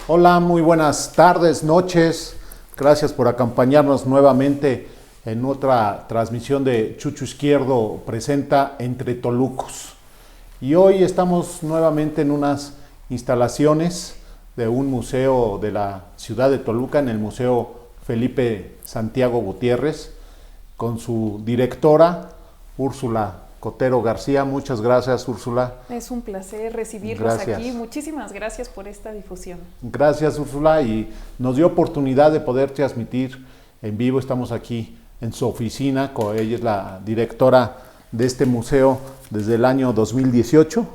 Hola, muy buenas tardes, noches. Gracias por acompañarnos nuevamente en otra transmisión de Chucho Izquierdo presenta Entre Tolucos. Y hoy estamos nuevamente en unas instalaciones de un museo de la ciudad de Toluca, en el Museo Felipe Santiago Gutiérrez, con su directora, Úrsula Cotero García. Muchas gracias, Úrsula. Es un placer recibirlos aquí. Muchísimas gracias por esta difusión. Gracias, Úrsula, y nos dio oportunidad de poder transmitir en vivo. Estamos aquí en su oficina, ella es la directora de este museo desde el año 2018.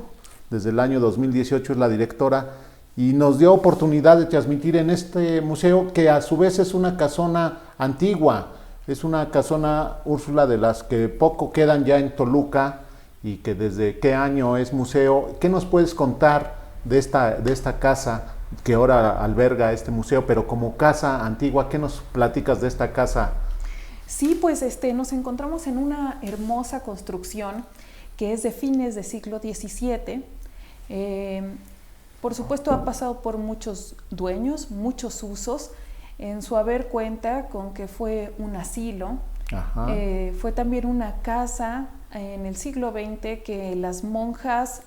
Desde el año 2018 es la directora y nos dio oportunidad de transmitir en este museo, que a su vez es una casona antigua. Es una casona, Úrsula, de las que poco quedan ya en Toluca, y que desde qué año es museo. ¿Qué nos puedes contar de esta casa que ahora alberga este museo, pero como casa antigua? ¿Qué nos platicas de esta casa? Sí, pues nos encontramos en una hermosa construcción que es de fines del siglo XVII. Por supuesto ha pasado por muchos dueños, muchos usos. En su haber cuenta con que fue un asilo, fue también una casa en el siglo XX que las monjas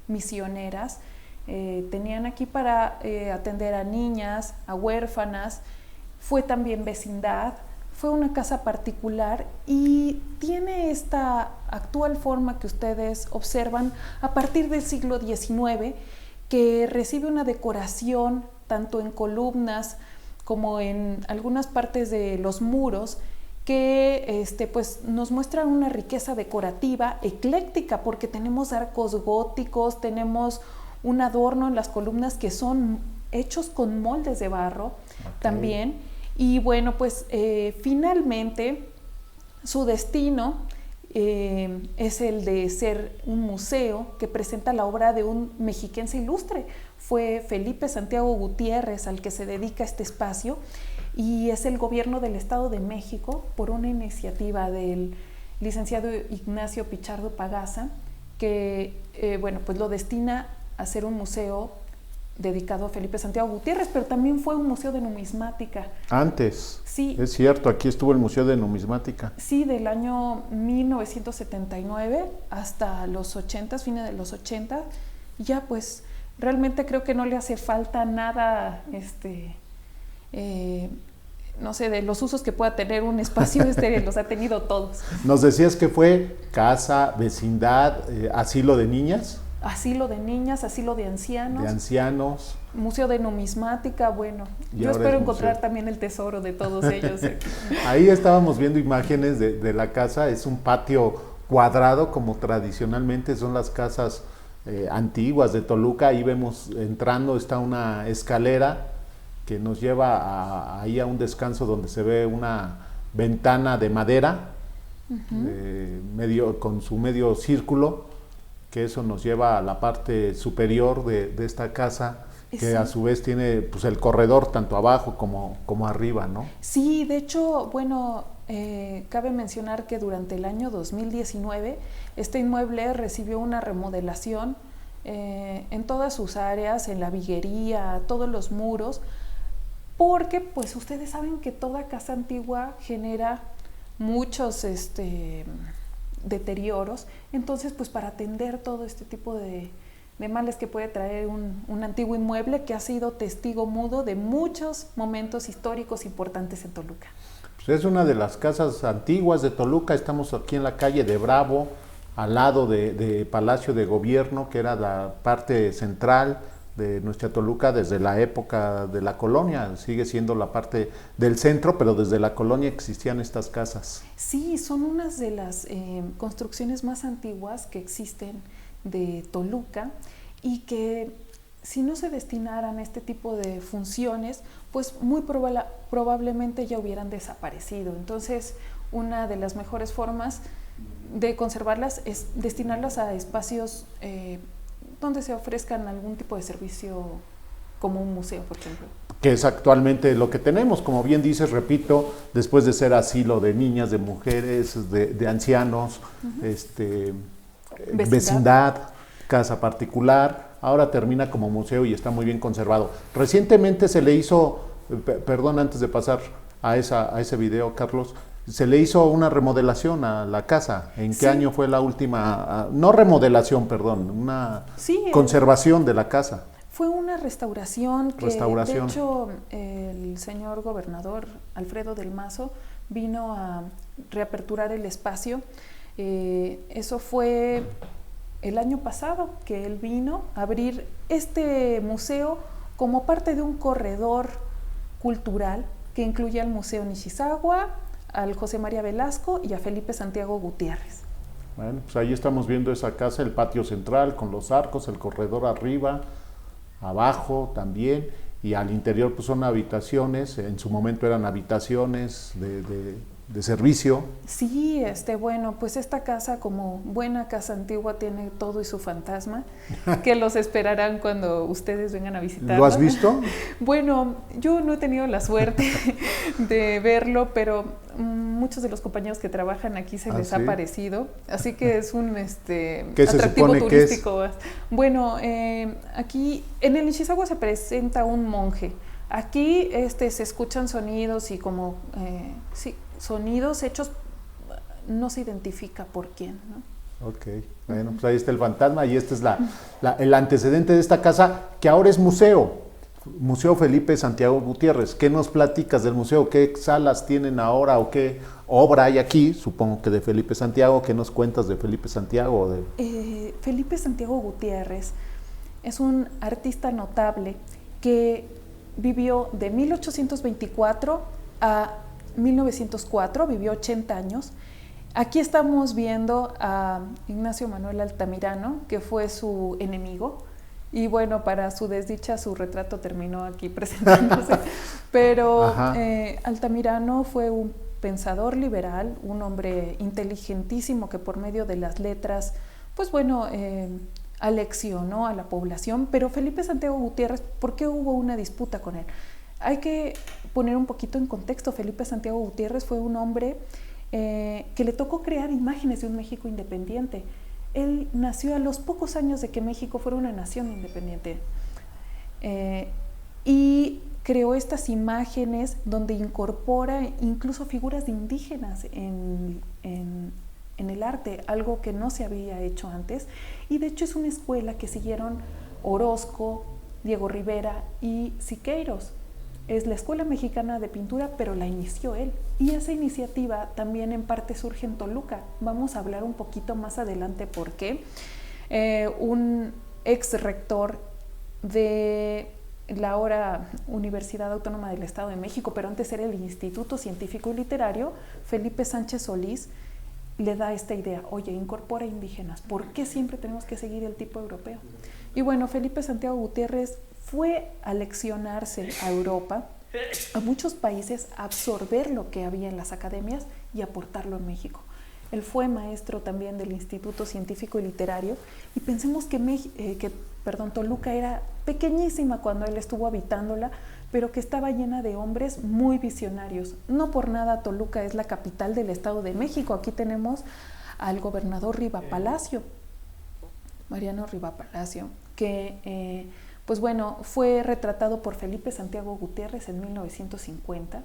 misioneras tenían aquí para atender a niñas, a huérfanas. Fue también vecindad, fue una casa particular y tiene esta actual forma que ustedes observan a partir del siglo XIX, que recibe una decoración tanto en columnas como en algunas partes de los muros, que pues nos muestran una riqueza decorativa ecléctica, porque tenemos arcos góticos, tenemos un adorno en las columnas que son hechos con moldes de barro también. Y bueno, pues finalmente su destino es el de ser un museo que presenta la obra de un mexiquense ilustre. Fue Felipe Santiago Gutiérrez al que se dedica este espacio, y es el gobierno del Estado de México, por una iniciativa del licenciado Ignacio Pichardo Pagaza, que bueno, pues lo destina a ser un museo dedicado a Felipe Santiago Gutiérrez, pero también fue un museo de numismática. Antes, sí, es cierto, aquí estuvo el Museo de Numismática. Sí, del año 1979 hasta los 80, fines de los 80, ya pues realmente creo que no le hace falta nada, no sé, de los usos que pueda tener un espacio, los ha tenido todos. Nos decías que fue casa, vecindad, asilo de niñas. Asilo de niñas, asilo de ancianos. De ancianos. Museo de numismática, bueno, yo espero encontrar también el tesoro de todos ellos. Ahí estábamos viendo imágenes de la casa. Es un patio cuadrado, como tradicionalmente son las casas antiguas de Toluca. Ahí vemos entrando, está una escalera que nos lleva ahí a un descanso donde se ve una ventana de madera, con su medio círculo, que eso nos lleva a la parte superior de esta casa, que a su vez tiene pues el corredor tanto abajo como arriba, ¿no? Sí, de hecho, bueno, cabe mencionar que durante el año 2019 este inmueble recibió una remodelación en todas sus áreas, en la viguería, todos los muros, porque pues ustedes saben que toda casa antigua genera muchos deterioros. Entonces pues para atender todo este tipo de males que puede traer un antiguo inmueble que ha sido testigo mudo de muchos momentos históricos importantes en Toluca. Pues es una de las casas antiguas de Toluca. Estamos aquí en la calle de Bravo, al lado de Palacio de Gobierno, que era la parte central de nuestra Toluca desde la época de la colonia. Sigue siendo la parte del centro, pero desde la colonia existían estas casas. Sí, son unas de las construcciones más antiguas que existen de Toluca, y que si no se destinaran a este tipo de funciones, pues muy probablemente ya hubieran desaparecido. Entonces, una de las mejores formas de conservarlas es destinarlas a espacios donde se ofrezcan algún tipo de servicio, como un museo, por ejemplo. Que es actualmente lo que tenemos, como bien dices, repito, después de ser asilo de niñas, de mujeres, de ancianos, vecindad, casa particular, ahora termina como museo y está muy bien conservado. Recientemente se le hizo, perdón, antes de pasar a ese video, Carlos, se le hizo una remodelación a la casa. ¿En qué año fue la última? No remodelación, perdón, una conservación de la casa. Fue una restauración que, de hecho, el señor gobernador Alfredo del Mazo vino a reaperturar el espacio. Eso fue el año pasado que él vino a abrir este museo como parte de un corredor cultural que incluye al Museo Nishizawa, al José María Velasco y a Felipe Santiago Gutiérrez. Bueno, pues ahí estamos viendo esa casa, el patio central con los arcos, el corredor arriba, abajo también, y al interior pues son habitaciones, en su momento eran habitaciones de servicio. Sí, bueno, pues esta casa, como buena casa antigua, tiene todo y su fantasma, que los esperarán cuando ustedes vengan a visitarlo. ¿Lo has visto? Bueno, yo no he tenido la suerte de verlo, pero muchos de los compañeros que trabajan aquí se les ha parecido, así que es un atractivo turístico. Bueno, aquí en el Nishizawa se presenta un monje. Aquí se escuchan sonidos y como sonidos hechos, no se identifica por quién, ¿no? Ok, bueno, pues ahí está el fantasma y este es el antecedente de esta casa que ahora es museo, Museo Felipe Santiago Gutiérrez. ¿Qué nos platicas del museo? ¿Qué salas tienen ahora o qué obra hay aquí? Supongo que de Felipe Santiago. ¿Qué nos cuentas de Felipe Santiago? Felipe Santiago Gutiérrez es un artista notable que vivió de 1824 a 1904, vivió 80 años. Aquí estamos viendo a Ignacio Manuel Altamirano, que fue su enemigo, y bueno, para su desdicha, su retrato terminó aquí presentándose. Pero Altamirano fue un pensador liberal, un hombre inteligentísimo que por medio de las letras, pues bueno, aleccionó a la población. Pero Felipe Santiago Gutiérrez, ¿por qué hubo una disputa con él? Hay que poner un poquito en contexto. Felipe Santiago Gutiérrez fue un hombre que le tocó crear imágenes de un México independiente. Él nació a los pocos años de que México fuera una nación independiente y creó estas imágenes donde incorpora incluso figuras de indígenas en el arte, algo que no se había hecho antes, y de hecho es una escuela que siguieron Orozco, Diego Rivera y Siqueiros. Es la Escuela Mexicana de Pintura, pero la inició él. Y esa iniciativa también en parte surge en Toluca. Vamos a hablar un poquito más adelante por qué. Un ex rector de la ahora Universidad Autónoma del Estado de México, pero antes era el Instituto Científico y Literario, Felipe Sánchez Solís, le da esta idea: oye, incorpora indígenas, ¿por qué siempre tenemos que seguir el tipo europeo? Y bueno, Felipe Santiago Gutiérrez fue a leccionarse a Europa, a muchos países, a absorber lo que había en las academias y aportarlo en México. Él fue maestro también del Instituto Científico y Literario, y pensemos que Toluca era pequeñísima cuando él estuvo habitándola, pero que estaba llena de hombres muy visionarios. No por nada Toluca es la capital del Estado de México. Aquí tenemos al gobernador Riva Palacio, Mariano Riva Palacio, que pues bueno, fue retratado por Felipe Santiago Gutiérrez en 1950,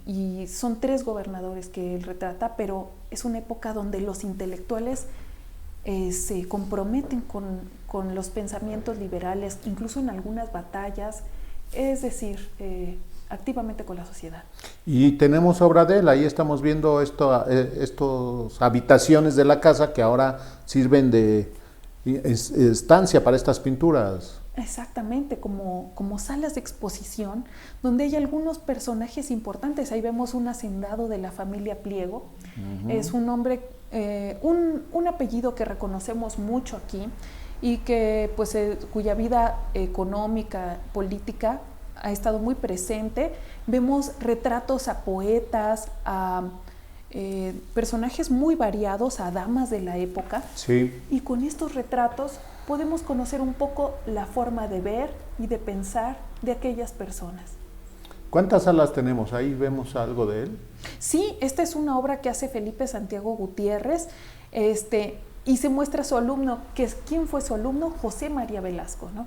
y son 3 gobernadores que él retrata, pero es una época donde los intelectuales se comprometen con los pensamientos liberales, incluso en algunas batallas, es decir, activamente con la sociedad. Y tenemos obra de él, ahí estamos viendo estas habitaciones de la casa que ahora sirven de estancia para estas pinturas. Exactamente, como salas de exposición, donde hay algunos personajes importantes. Ahí vemos un hacendado de la familia Pliego. Es un hombre, un apellido que reconocemos mucho aquí y que, pues, cuya vida económica, política ha estado muy presente. Vemos retratos a poetas, a personajes muy variados, a damas de la época. Sí. Y con estos retratos podemos conocer un poco la forma de ver y de pensar de aquellas personas. ¿Cuántas salas tenemos? Ahí vemos algo de él. Sí, esta es una obra que hace Felipe Santiago Gutiérrez. y se muestra su alumno, ¿quién fue su alumno? José María Velasco, ¿no?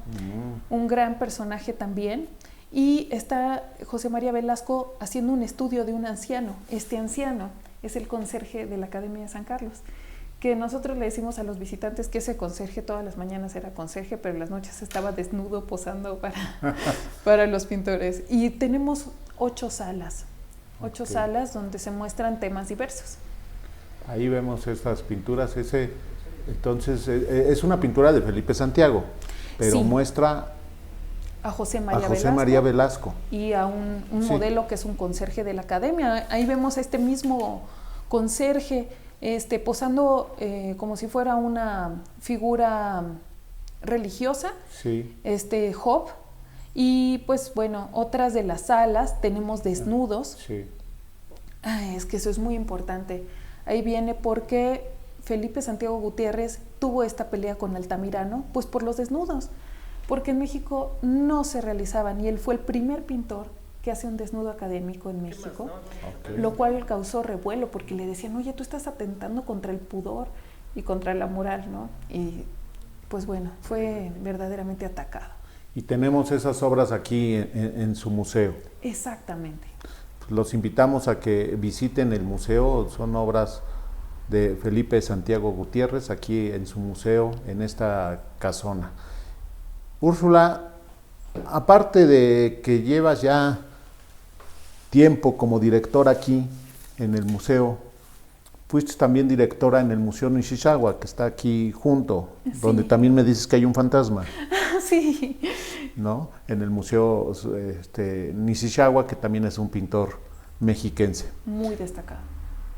Un gran personaje también. Y está José María Velasco haciendo un estudio de un anciano. Este anciano es el conserje de la Academia de San Carlos, que nosotros le decimos a los visitantes que ese conserje todas las mañanas era conserje, pero en las noches estaba desnudo posando para los pintores. Y tenemos 8 salas, 8 salas donde se muestran temas diversos. Ahí vemos estas pinturas. Entonces, es una pintura de Felipe Santiago, pero sí, muestra a José María Velasco y a un modelo que es un conserje de la Academia. Ahí vemos a este mismo conserje posando como si fuera una figura religiosa, sí. Job. Y pues bueno, otras de las salas tenemos desnudos. Sí. Es que eso es muy importante. Ahí viene porque Felipe Santiago Gutiérrez tuvo esta pelea con Altamirano, pues por los desnudos, porque en México no se realizaban, y él fue el primer pintor que hace un desnudo académico en México, lo cual causó revuelo, porque le decían, oye, tú estás atentando contra el pudor y contra la moral, ¿no? Y pues bueno, fue verdaderamente atacado. Y tenemos esas obras aquí en su museo. Exactamente. Los invitamos a que visiten el museo, son obras de Felipe Santiago Gutiérrez, aquí en su museo, en esta casona. Úrsula, aparte de que llevas ya tiempo como directora aquí en el museo, fuiste también directora en el Museo Nishizawa, que está aquí junto, sí, donde también me dices que hay un fantasma. Sí. ¿No? En el Museo Nishizawa, que también es un pintor mexiquense. Muy destacado.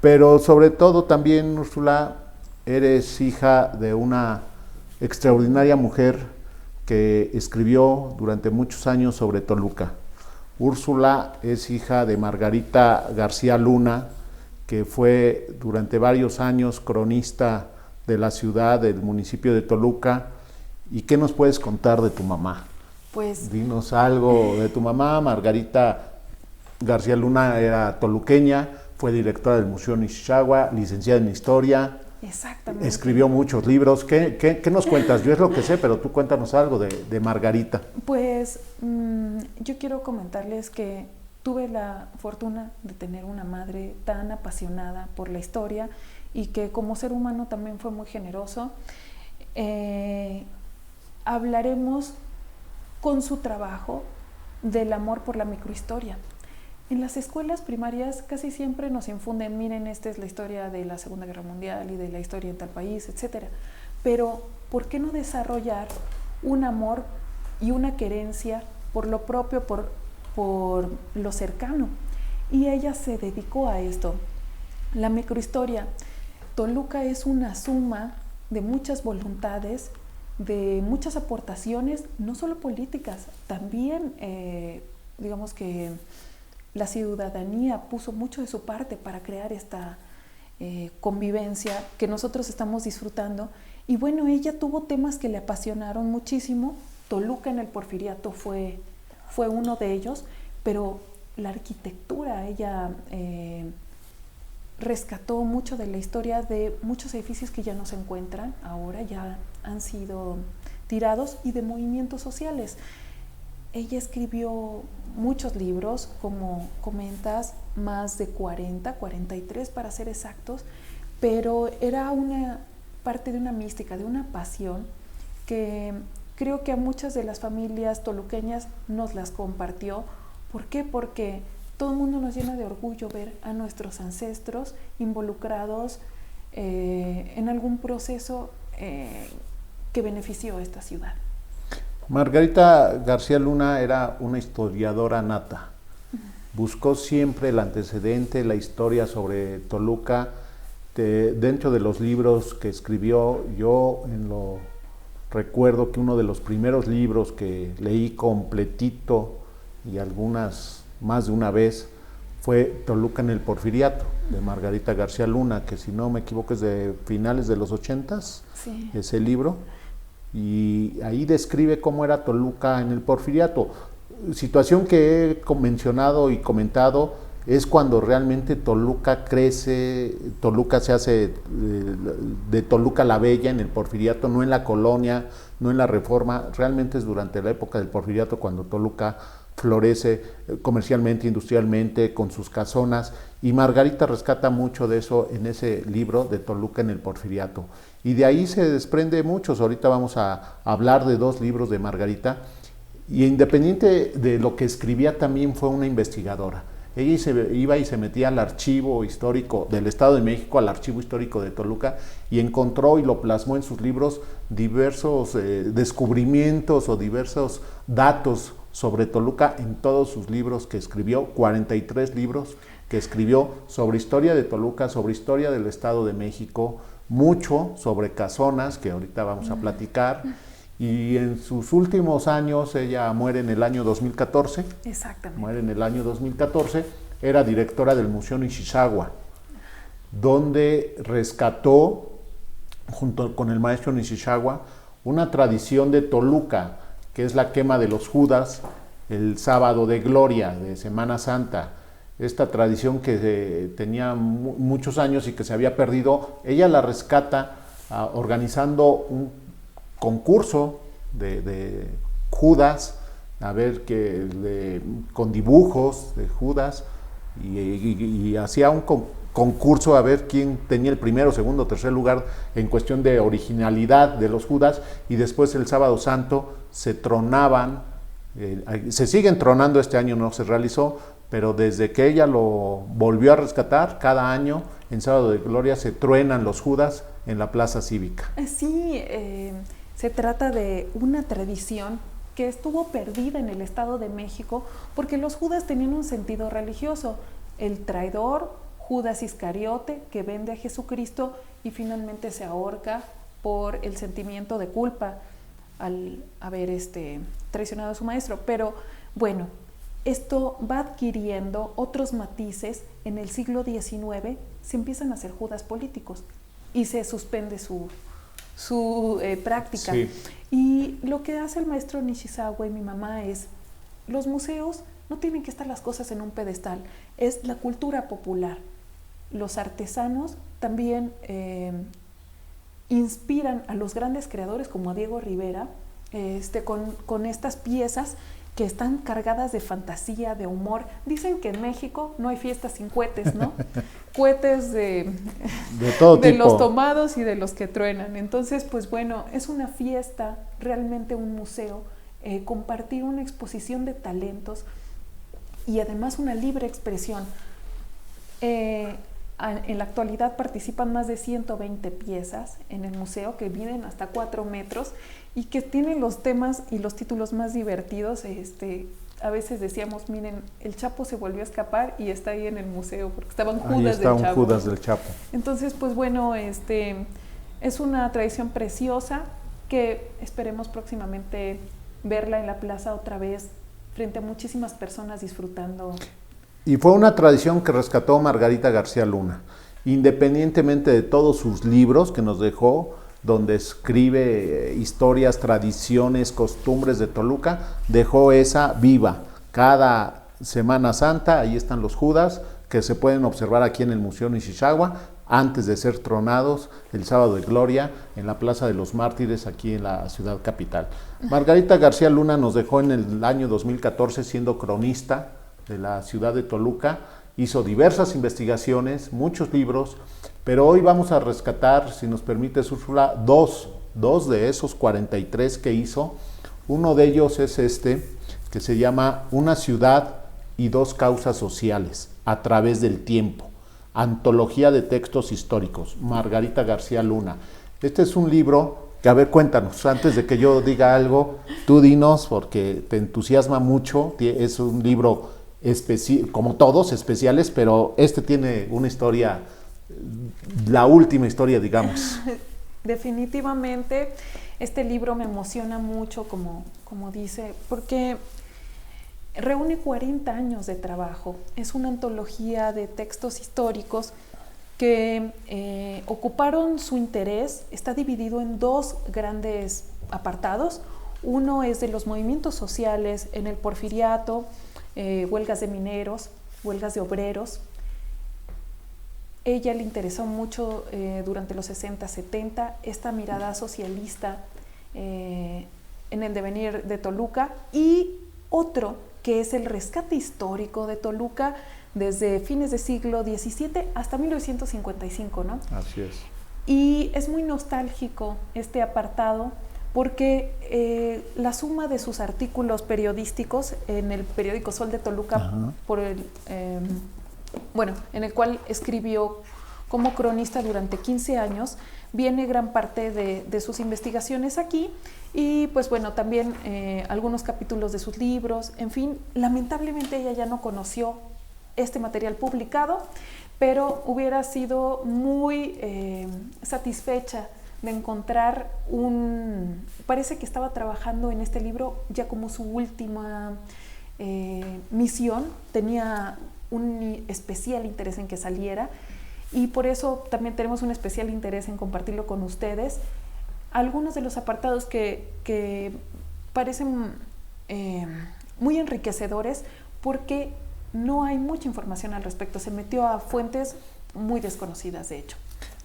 Pero sobre todo también, Úrsula, eres hija de una extraordinaria mujer que escribió durante muchos años sobre Toluca. Úrsula es hija de Margarita García Luna, que fue durante varios años cronista de la ciudad, del municipio de Toluca. ¿Y qué nos puedes contar de tu mamá? Pues dinos algo de tu mamá. Margarita García Luna era toluqueña, fue directora del Museo Nishizawa, licenciada en Historia. Exactamente. Escribió muchos libros. ¿Qué nos cuentas? Yo es lo que sé, pero tú cuéntanos algo de Margarita. Pues yo quiero comentarles que tuve la fortuna de tener una madre tan apasionada por la historia y que como ser humano también fue muy generoso. Hablaremos con su trabajo del amor por la microhistoria. En las escuelas primarias casi siempre nos infunden, miren, esta es la historia de la Segunda Guerra Mundial y de la historia en tal país, etc. Pero, ¿por qué no desarrollar un amor y una querencia por lo propio, por lo cercano? Y ella se dedicó a esto. La microhistoria. Toluca es una suma de muchas voluntades, de muchas aportaciones, no solo políticas, también digamos que la ciudadanía puso mucho de su parte para crear esta convivencia que nosotros estamos disfrutando. Y bueno, ella tuvo temas que le apasionaron muchísimo. Toluca en el Porfiriato fue uno de ellos, pero la arquitectura, ella rescató mucho de la historia de muchos edificios que ya no se encuentran, ahora ya han sido tirados, y de movimientos sociales. Ella escribió muchos libros, como comentas, más de 43 para ser exactos, pero era una parte de una mística, de una pasión que creo que a muchas de las familias toluqueñas nos las compartió. ¿Por qué? Porque todo el mundo nos llena de orgullo ver a nuestros ancestros involucrados en algún proceso que benefició a esta ciudad. Margarita García Luna era una historiadora nata. Buscó siempre el antecedente, la historia sobre Toluca. Dentro de los libros que escribió, yo recuerdo que uno de los primeros libros que leí completito, y algunas más de una vez, fue Toluca en el Porfiriato, de Margarita García Luna, que si no me equivoco es de finales de los 80s, sí, ese libro. Y ahí describe cómo era Toluca en el Porfiriato, situación que he mencionado y comentado es cuando realmente Toluca crece, Toluca se hace de Toluca la Bella en el Porfiriato, no en la colonia, no en la Reforma, realmente es durante la época del Porfiriato cuando Toluca florece comercialmente, industrialmente, con sus casonas, y Margarita rescata mucho de eso en ese libro de Toluca en el Porfiriato. Y de ahí se desprende muchos, ahorita vamos a hablar de 2 libros de Margarita, y independiente de lo que escribía también fue una investigadora. Ella iba y se metía al archivo histórico del Estado de México, al archivo histórico de Toluca, y encontró y lo plasmó en sus libros diversos descubrimientos o diversos datos sobre Toluca en todos sus libros que escribió, 43 libros que escribió sobre historia de Toluca, sobre historia del Estado de México, mucho sobre casonas, que ahorita vamos a platicar. Y en sus últimos años, ella muere en el año 2014. Exactamente. Muere en el año 2014. Era directora del Museo Nishizagua, donde rescató, junto con el maestro Nishizagua, una tradición de Toluca, que es la quema de los Judas, el sábado de gloria, de Semana Santa. Esta tradición que tenía muchos años y que se había perdido, ella la rescata organizando un concurso de Judas, a ver con dibujos de Judas, y hacía un concurso a ver quién tenía el primero, segundo, tercer lugar en cuestión de originalidad de los Judas, y después el sábado santo se tronaban, se siguen tronando, este año no se realizó, pero desde que ella lo volvió a rescatar, cada año en sábado de gloria se truenan los Judas en la plaza cívica. Sí, se trata de una tradición que estuvo perdida en el Estado de México porque los Judas tenían un sentido religioso. El traidor, Judas Iscariote, que vende a Jesucristo y finalmente se ahorca por el sentimiento de culpa al haber traicionado a su maestro. Pero bueno, esto va adquiriendo otros matices. En el siglo XIX se empiezan a hacer Judas políticos y se suspende su práctica. Sí. Y lo que hace el maestro Nishizagua y mi mamá es, los museos no tienen que estar las cosas en un pedestal, es la cultura popular. Los artesanos también inspiran a los grandes creadores como a Diego Rivera con estas piezas que están cargadas de fantasía, de humor. Dicen que en México no hay fiestas sin cohetes, ¿no? Cohetes de todo tipo, de los tomados y de los que truenan. Entonces, pues bueno, es una fiesta, realmente un museo, compartir una exposición de talentos y además una libre expresión. En la actualidad participan más de 120 piezas en el museo que miden hasta 4 metros y que tienen los temas y los títulos más divertidos. A veces decíamos, miren, el Chapo se volvió a escapar y está ahí en el museo porque estaban Judas del Chapo. Judas del Chapo. Entonces, pues bueno, es una tradición preciosa que esperemos próximamente verla en la plaza otra vez frente a muchísimas personas disfrutando. Y fue una tradición que rescató Margarita García Luna, independientemente de todos sus libros que nos dejó, donde escribe historias, tradiciones, costumbres de Toluca, dejó esa viva. Cada Semana Santa, ahí están los Judas, que se pueden observar aquí en el Museo Nishizagua, antes de ser tronados el sábado de gloria en la Plaza de los Mártires, aquí en la ciudad capital. Margarita García Luna nos dejó en el año 2014 siendo cronista de la ciudad de Toluca, hizo diversas investigaciones, muchos libros, pero hoy vamos a rescatar, si nos permite Úrsula, dos de esos 43 que hizo. Uno de ellos es que se llama Una ciudad y dos causas sociales a través del tiempo, antología de textos históricos, Margarita García Luna. Este es un libro que, a ver, cuéntanos, antes de que yo diga algo, tú dinos, porque te entusiasma mucho, es un libro como todos, especiales, pero tiene una historia, la última historia, digamos. Definitivamente, este libro me emociona mucho, como dice, porque reúne 40 años de trabajo. Es una antología de textos históricos que ocuparon su interés. Está dividido en 2 grandes apartados. Uno es de los movimientos sociales en el Porfiriato, huelgas de mineros, huelgas de obreros. Ella le interesó mucho durante los 60, 70 esta mirada socialista en el devenir de Toluca, y otro que es el rescate histórico de Toluca desde fines del siglo XVII hasta 1955, ¿no? Así es. Y es muy nostálgico este apartado porque la suma de sus artículos periodísticos en el periódico Sol de Toluca, en el cual escribió como cronista durante 15 años, viene gran parte de sus investigaciones aquí, y pues bueno, también algunos capítulos de sus libros. En fin, lamentablemente ella ya no conoció este material publicado, pero hubiera sido muy satisfecha de encontrar parece que estaba trabajando en este libro ya como su última misión, tenía un especial interés en que saliera, y por eso también tenemos un especial interés en compartirlo con ustedes. Algunos de los apartados que parecen muy enriquecedores, porque no hay mucha información al respecto, se metió a fuentes muy desconocidas, de hecho.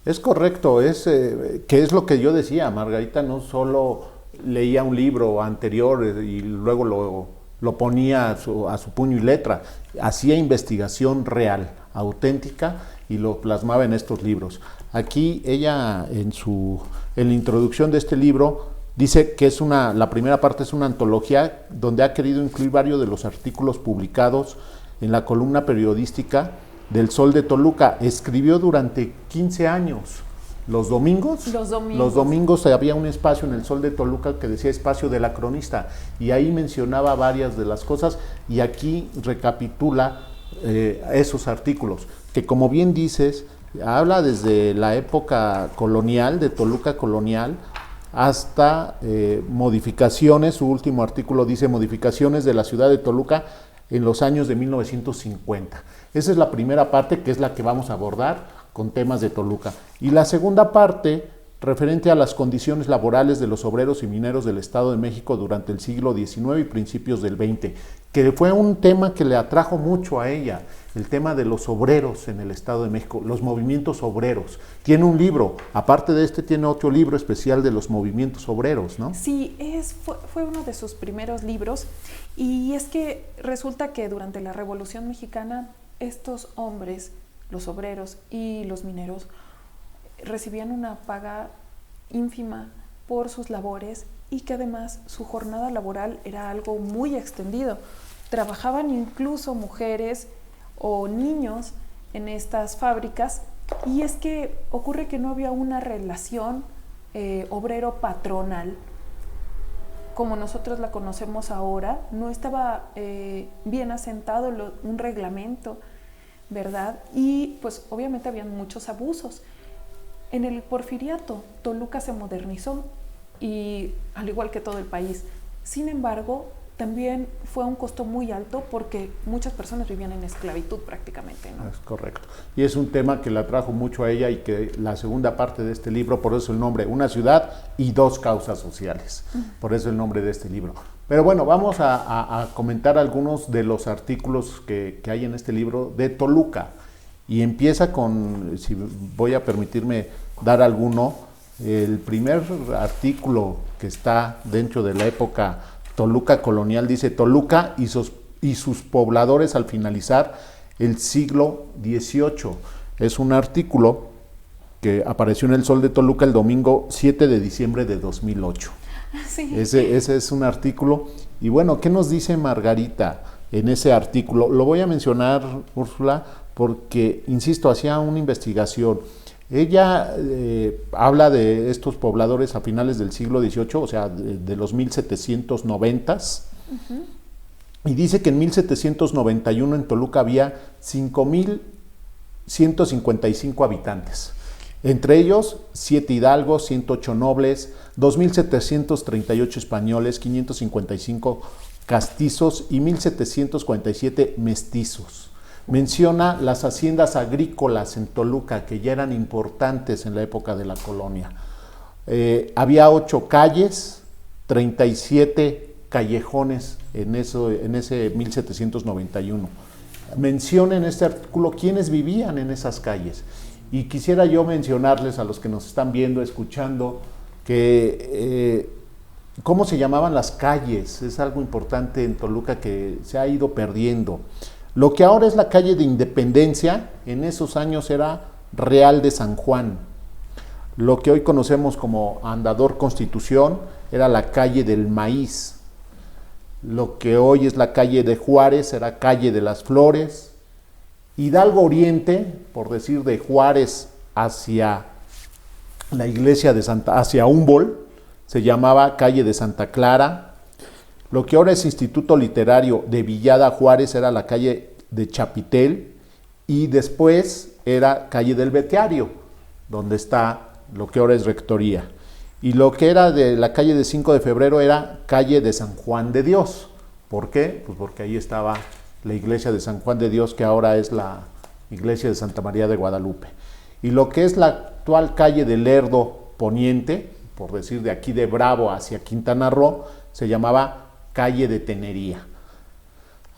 Es correcto, que es lo que yo decía. Margarita no solo leía un libro anterior y luego lo ponía a su puño y letra, hacía investigación real, auténtica, y lo plasmaba en estos libros. Aquí ella, en la introducción de este libro, dice que la primera parte es una antología donde ha querido incluir varios de los artículos publicados en la columna periodística del Sol de Toluca. Escribió durante 15 años. Los domingos había un espacio en el Sol de Toluca que decía espacio de la cronista, y ahí mencionaba varias de las cosas, y aquí recapitula esos artículos, que como bien dices, habla desde la época colonial, de Toluca colonial, hasta modificaciones. Su último artículo dice modificaciones de la ciudad de Toluca en los años de 1950. Esa es la primera parte, que es la que vamos a abordar con temas de Toluca. Y la segunda parte, referente a las condiciones laborales de los obreros y mineros del Estado de México durante el siglo XIX y principios del XX, que fue un tema que le atrajo mucho a ella, el tema de los obreros en el Estado de México, los movimientos obreros. Tiene un libro, aparte de este, tiene otro libro especial de los movimientos obreros, ¿no? Sí, fue uno de sus primeros libros, y es que resulta que durante la Revolución Mexicana, estos hombres, los obreros y los mineros, recibían una paga ínfima por sus labores, y que además su jornada laboral era algo muy extendido. Trabajaban incluso mujeres o niños en estas fábricas, y es que ocurre que no había una relación obrero-patronal como nosotros la conocemos ahora. No estaba bien asentado un reglamento, ¿verdad? Y pues obviamente habían muchos abusos. En el Porfiriato, Toluca se modernizó, y al igual que todo el país. Sin embargo, también fue a un costo muy alto, porque muchas personas vivían en esclavitud prácticamente, ¿no? Es correcto. Y es un tema que le atrajo mucho a ella, y que la segunda parte de este libro, por eso el nombre, Una ciudad y dos causas sociales. Por eso el nombre de este libro. Pero bueno, vamos a comentar algunos de los artículos que hay en este libro de Toluca. Y empieza con, si voy a permitirme dar alguno, el primer artículo que está dentro de la época Toluca colonial, dice: Toluca y sus pobladores al finalizar el siglo XVIII. Es un artículo que apareció en el Sol de Toluca el domingo 7 de diciembre de 2008. Sí. Ese es un artículo. Y bueno, ¿qué nos dice Margarita en ese artículo? Lo voy a mencionar, Úrsula, porque, insisto, hacía una investigación. Ella habla de estos pobladores a finales del siglo XVIII, o sea, de los 1790s, y dice que en 1791 en Toluca había 5,155 habitantes. Entre ellos, 7 hidalgos, 108 nobles, 2,738 españoles, 555 castizos y 1,747 mestizos. Menciona las haciendas agrícolas en Toluca, que ya eran importantes en la época de la colonia. Había 8 calles, 37 callejones en ese 1791. menciona en este artículo quiénes vivían en esas calles. Y quisiera yo mencionarles a los que nos están viendo, escuchando, que cómo se llamaban las calles. Es algo importante en Toluca que se ha ido perdiendo. Lo que ahora es la calle de Independencia, en esos años era Real de San Juan. Lo que hoy conocemos como Andador Constitución era la calle del Maíz. Lo que hoy es la calle de Juárez era calle de las Flores. Hidalgo Oriente, por decir de Juárez hacia la iglesia de hacia Humboldt, se llamaba calle de Santa Clara. Lo que ahora es Instituto Literario de Villada Juárez era la calle de Chapitel, y después era calle del Beteario, donde está lo que ahora es Rectoría. Y lo que era de la calle de 5 de febrero era calle de San Juan de Dios. ¿Por qué? Pues porque ahí estaba la iglesia de San Juan de Dios, que ahora es la iglesia de Santa María de Guadalupe. Y lo que es la actual calle de Lerdo Poniente, por decir de aquí de Bravo hacia Quintana Roo, se llamaba calle de Tenería.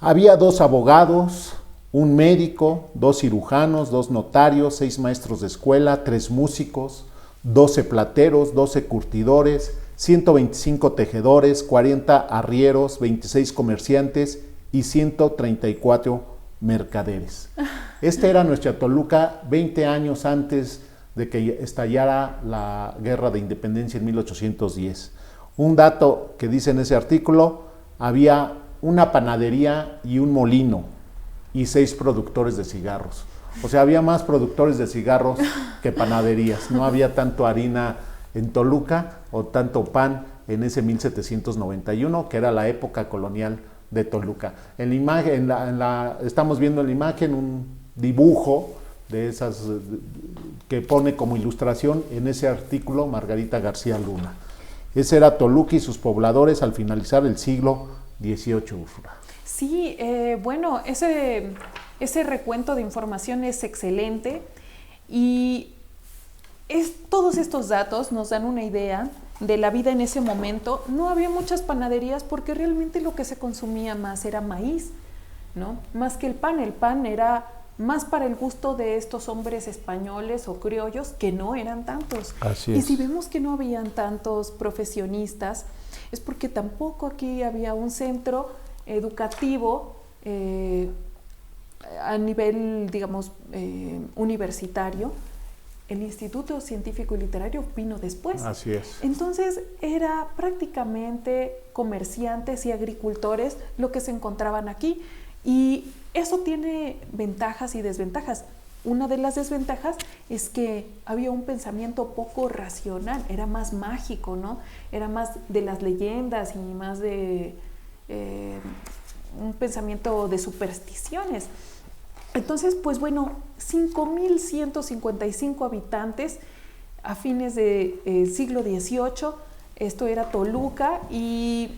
Había 2 abogados, un médico, 2 cirujanos, 2 notarios, 6 maestros de escuela, 3 músicos, 12 plateros, 12 curtidores, 125 tejedores, 40 arrieros, 26 comerciantes y 134 mercaderes. Esta era nuestra Toluca 20 años antes de que estallara la Guerra de Independencia en 1810. Un dato que dice en ese artículo: había una panadería y un molino y 6 productores de cigarros. O sea, había más productores de cigarros que panaderías. No había tanto harina en Toluca o tanto pan en ese 1791, que era la época colonial de Toluca. En la imagen, estamos viendo en la imagen un dibujo de esas que pone como ilustración en ese artículo Margarita García Luna. Ese era Toluca y sus pobladores al finalizar el siglo XVIII, Úrsula. Sí, bueno, ese recuento de información es excelente, y todos estos datos nos dan una idea de la vida en ese momento. No había muchas panaderías porque realmente lo que se consumía más era maíz, ¿no? Más que el pan. El pan era más para el gusto de estos hombres españoles o criollos, que no eran tantos. Así es. Y si vemos que no habían tantos profesionistas, es porque tampoco aquí había un centro educativo a nivel, digamos, universitario. El Instituto Científico y Literario vino después. Así es. Entonces era prácticamente comerciantes y agricultores lo que se encontraban aquí, y eso tiene ventajas y desventajas. Una de las desventajas es que había un pensamiento poco racional, era más mágico, ¿no? Era más de las leyendas y más de un pensamiento de supersticiones. Entonces, pues bueno, 5.155 habitantes a fines del siglo XVIII, esto era Toluca, y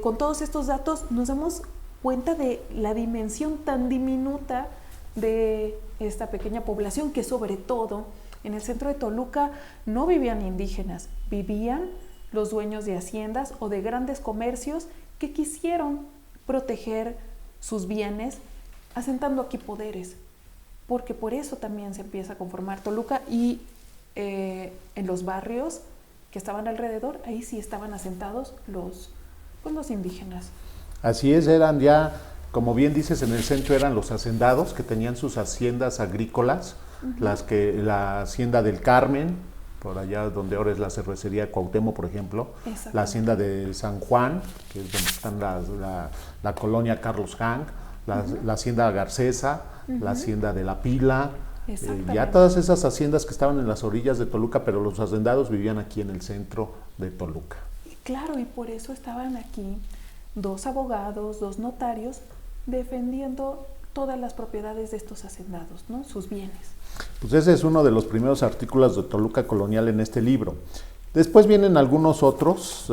con todos estos datos nos damos cuenta de la dimensión tan diminuta de esta pequeña población, que sobre todo en el centro de Toluca no vivían indígenas, vivían los dueños de haciendas o de grandes comercios que quisieron proteger sus bienes, asentando aquí poderes, porque por eso también se empieza a conformar Toluca, y en los barrios que estaban alrededor, ahí sí estaban asentados los indígenas. Así es, eran ya, como bien dices, en el centro eran los hacendados que tenían sus haciendas agrícolas, la hacienda del Carmen, por allá donde ahora es la cervecería Cuauhtémoc, por ejemplo, la hacienda de San Juan, que es donde están la colonia Carlos Hank, la hacienda Garcesa, la hacienda de La Pila, ya todas esas haciendas que estaban en las orillas de Toluca, pero los hacendados vivían aquí en el centro de Toluca. Claro, y por eso estaban aquí 2 abogados, 2 notarios, defendiendo todas las propiedades de estos hacendados, ¿no? Sus bienes. Pues ese es uno de los primeros artículos de Toluca colonial en este libro. Después vienen algunos otros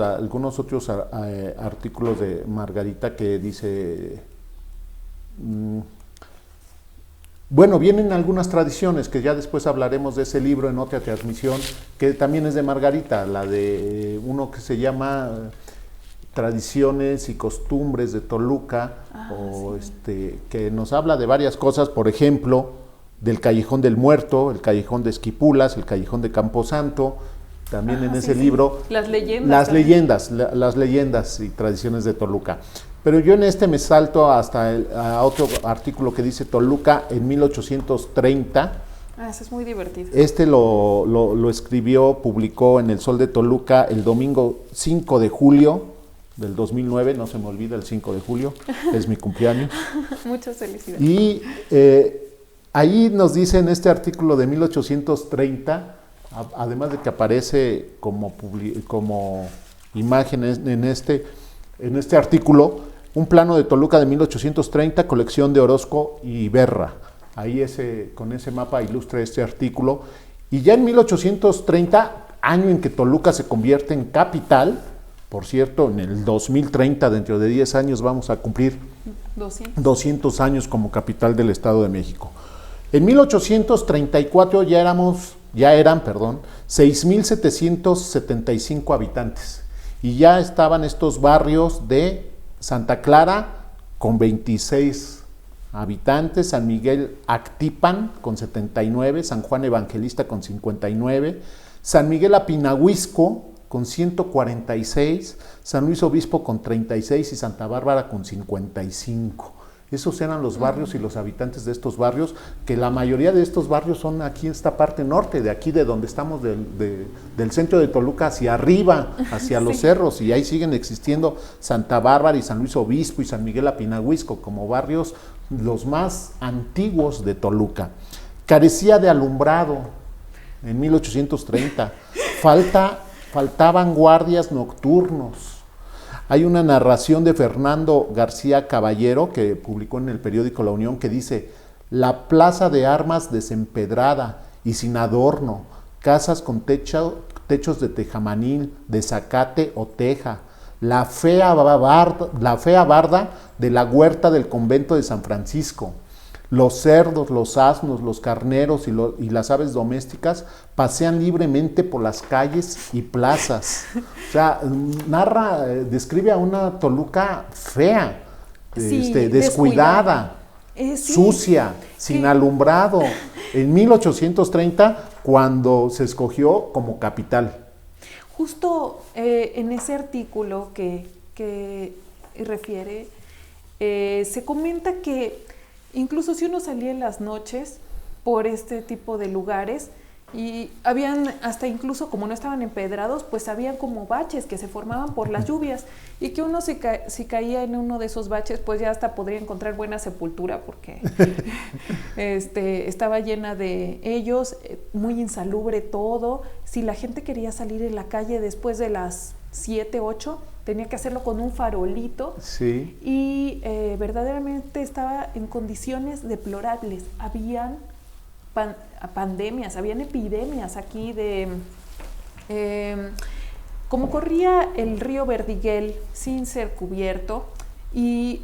artículos de Margarita que dice... Bueno, vienen algunas tradiciones que ya después hablaremos de ese libro en otra transmisión, que también es de Margarita, la de uno que se llama tradiciones y costumbres de Toluca, que nos habla de varias cosas, por ejemplo, del Callejón del Muerto, el Callejón de Esquipulas, el Callejón de Camposanto, también en ese libro. Las leyendas. Las leyendas y tradiciones de Toluca. Pero yo en este me salto hasta a otro artículo que dice Toluca en 1830. Ese es muy divertido. Este lo escribió, publicó en El Sol de Toluca el domingo 5 de julio del 2009, no se me olvida el 5 de julio, es mi cumpleaños. Muchas felicidades. Y ahí nos dice en este artículo de 1830, además de que aparece como imagen en este artículo, un plano de Toluca de 1830, colección de Orozco y Berra. Ahí con ese mapa ilustra este artículo. Y ya en 1830, año en que Toluca se convierte en capital, por cierto, en el 2030, dentro de 10 años, vamos a cumplir 200 años como capital del Estado de México. En 1834 ya eran 6,775 habitantes. Y ya estaban estos barrios de Santa Clara con 26 habitantes, San Miguel Actipan con 79, San Juan Evangelista con 59, San Miguel Apinahuisco con 146, San Luis Obispo con 36 y Santa Bárbara con 55. Esos eran los barrios y los habitantes de estos barrios, que la mayoría de estos barrios son aquí en esta parte norte, de aquí de donde estamos, del centro de Toluca hacia arriba, hacia los cerros, y ahí siguen existiendo Santa Bárbara y San Luis Obispo y San Miguel Apinahuisco como barrios los más antiguos de Toluca. Carecía de alumbrado en 1830, faltaban guardias nocturnos. Hay una narración de Fernando García Caballero, que publicó en el periódico La Unión, que dice: la plaza de armas desempedrada y sin adorno, casas con techos de tejamanil, de zacate o teja, la fea barda de la huerta del convento de San Francisco. Los cerdos, los asnos, los carneros y las aves domésticas pasean libremente por las calles y plazas. O sea, describe a una Toluca fea, descuidada, sucia, sin alumbrado, en 1830, cuando se escogió como capital. Justo en ese artículo que refiere, se comenta que incluso si uno salía en las noches por este tipo de lugares, y habían hasta incluso, como no estaban empedrados, pues habían como baches que se formaban por las lluvias, y que uno si caía en uno de esos baches, pues ya hasta podría encontrar buena sepultura, porque estaba llena de ellos, muy insalubre todo. Si la gente quería salir en la calle después de las 7, 8, tenía que hacerlo con un farolito. Sí. Y verdaderamente estaba en condiciones deplorables. Habían pandemias, habían epidemias aquí como corría el río Verdiguel sin ser cubierto, y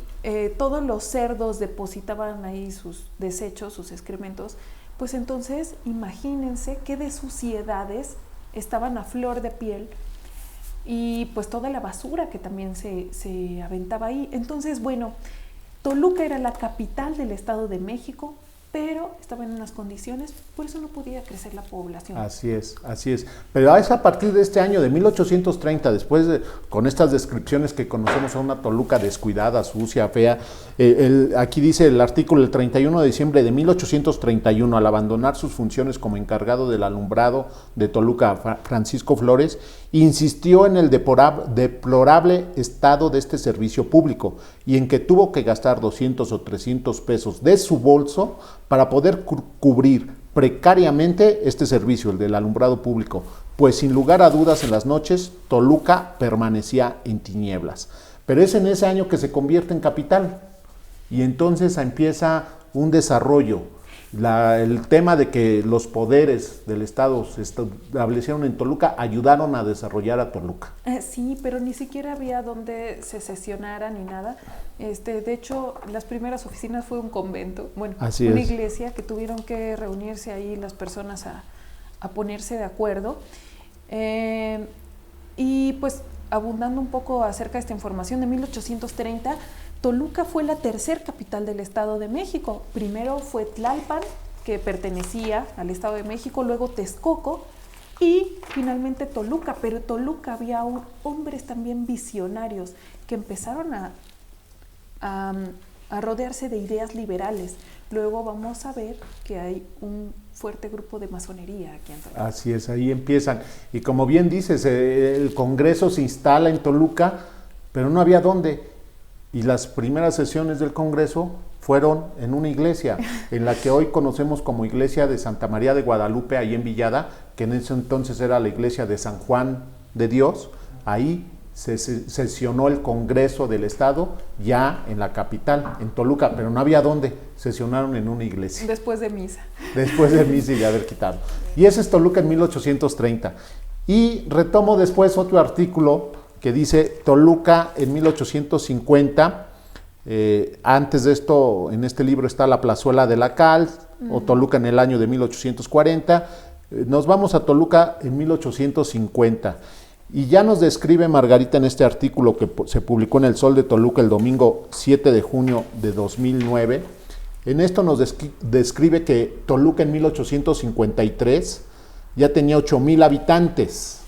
todos los cerdos depositaban ahí sus desechos, sus excrementos, pues entonces imagínense qué de suciedades estaban a flor de piel, y pues toda la basura que también se aventaba ahí. Entonces, bueno, Toluca era la capital del Estado de México, pero estaba en unas condiciones, por eso no podía crecer la población. Así es. Pero es a partir de este año de 1830, con estas descripciones que conocemos a una Toluca descuidada, sucia, fea. Aquí dice el artículo: el 31 de diciembre de 1831, al abandonar sus funciones como encargado del alumbrado de Toluca, Francisco Flores insistió en el deplorable estado de este servicio público, y en que tuvo que gastar 200 o 300 pesos de su bolso para poder cubrir precariamente este servicio, el del alumbrado público, pues sin lugar a dudas en las noches Toluca permanecía en tinieblas. Pero es en ese año que se convierte en capital, y entonces empieza un desarrollo. El tema de que los poderes del Estado se establecieron en Toluca ayudaron a desarrollar a Toluca. Sí, pero ni siquiera había donde se sesionara ni nada. De hecho, las primeras oficinas fue un convento, una iglesia, que tuvieron que reunirse ahí las personas a ponerse de acuerdo. Y pues abundando un poco acerca de esta información, de 1830, Toluca fue la tercer capital del Estado de México. Primero fue Tlalpan, que pertenecía al Estado de México, luego Texcoco y finalmente Toluca. Pero en Toluca había hombres también visionarios que empezaron a rodearse de ideas liberales. Luego vamos a ver que hay un fuerte grupo de masonería aquí en Toluca. Así es, ahí empiezan. Y como bien dices, el Congreso se instala en Toluca, pero no había dónde. Y las primeras sesiones del Congreso fueron en una iglesia, en la que hoy conocemos como Iglesia de Santa María de Guadalupe, ahí en Villada, que en ese entonces era la iglesia de San Juan de Dios. Ahí se sesionó el Congreso del Estado, ya en la capital, en Toluca, pero no había dónde, sesionaron en una iglesia. Después de misa. Después de misa y de haber quitado. Y ese es Toluca en 1830. Y retomo después otro artículo que dice Toluca en 1850, antes de esto, en este libro está la Plazuela de la Cal, o Toluca en el año de 1840, nos vamos a Toluca en 1850, y ya nos describe Margarita en este artículo que se publicó en El Sol de Toluca el domingo 7 de junio de 2009, en esto nos describe que Toluca en 1853 ya tenía 8,000 habitantes,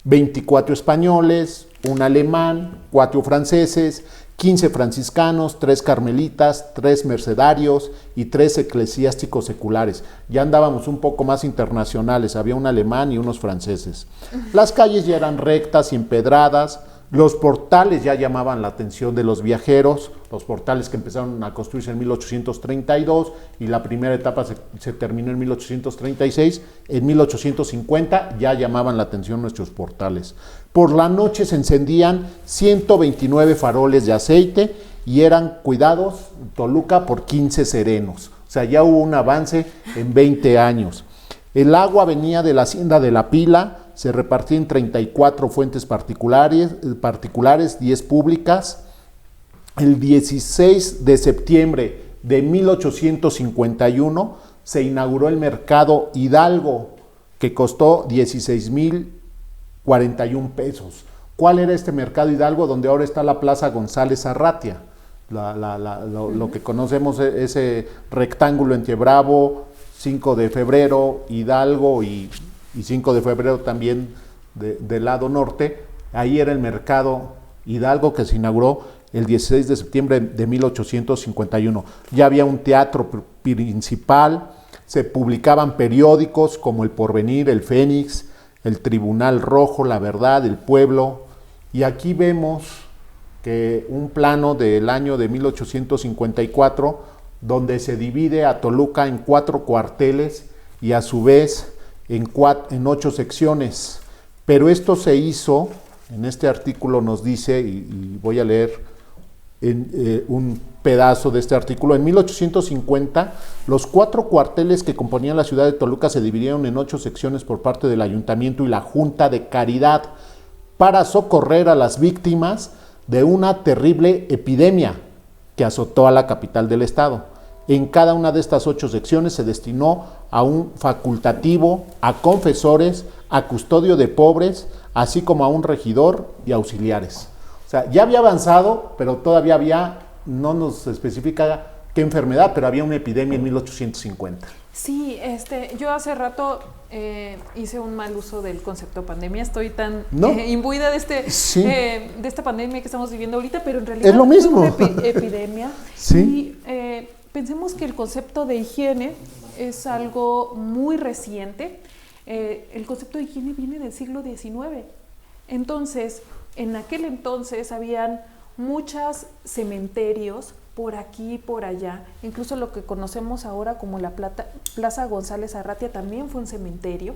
24 españoles, un alemán, 4 franceses, 15 franciscanos, 3 carmelitas, 3 mercedarios y 3 eclesiásticos seculares. Ya andábamos un poco más internacionales, había un alemán y unos franceses. Las calles ya eran rectas y empedradas, los portales ya llamaban la atención de los viajeros, los portales que empezaron a construirse en 1832 y la primera etapa se terminó en 1836, en 1850 ya llamaban la atención nuestros portales. Por la noche se encendían 129 faroles de aceite y eran cuidados Toluca por 15 serenos, o sea, ya hubo un avance en 20 años. El agua venía de la hacienda de La Pila, se repartía en 34 fuentes particulares, 10 públicas. El 16 de septiembre de 1851 se inauguró el mercado Hidalgo, que costó 16,041 pesos. ¿Cuál era este mercado Hidalgo? Donde ahora está la Plaza González Arratia, lo que conocemos, ese rectángulo entre Bravo, 5 de febrero, Hidalgo y 5 de febrero también del lado norte. Ahí era el mercado Hidalgo, que se inauguró el 16 de septiembre de 1851. Ya había un teatro principal, se publicaban periódicos como El Porvenir, El Fénix, El Tribunal Rojo, La Verdad, El Pueblo. Y aquí vemos que un plano del año de 1854, donde se divide a Toluca en 4 cuarteles y a su vez en 8 secciones. Pero esto se hizo, en este artículo nos dice, y voy a leer un pedazo de este artículo. En 1850, los 4 cuarteles que componían la ciudad de Toluca se dividieron en 8 secciones por parte del Ayuntamiento y la Junta de Caridad para socorrer a las víctimas de una terrible epidemia que azotó a la capital del estado. En cada una de estas 8 secciones se destinó a un facultativo, a confesores, a custodio de pobres, así como a un regidor y auxiliares. O sea, ya había avanzado, pero todavía había, no nos especifica qué enfermedad, pero había una epidemia en 1850. Sí, yo hace rato hice un mal uso del concepto pandemia. Estoy tan imbuida de de esta pandemia que estamos viviendo ahorita, pero en realidad es lo mismo. Es una epidemia. Sí. Y pensemos que el concepto de higiene es algo muy reciente. El concepto de higiene viene del siglo XIX. Entonces, en aquel entonces habían muchos cementerios por aquí y por allá, incluso lo que conocemos ahora como la Plaza González Arratia también fue un cementerio,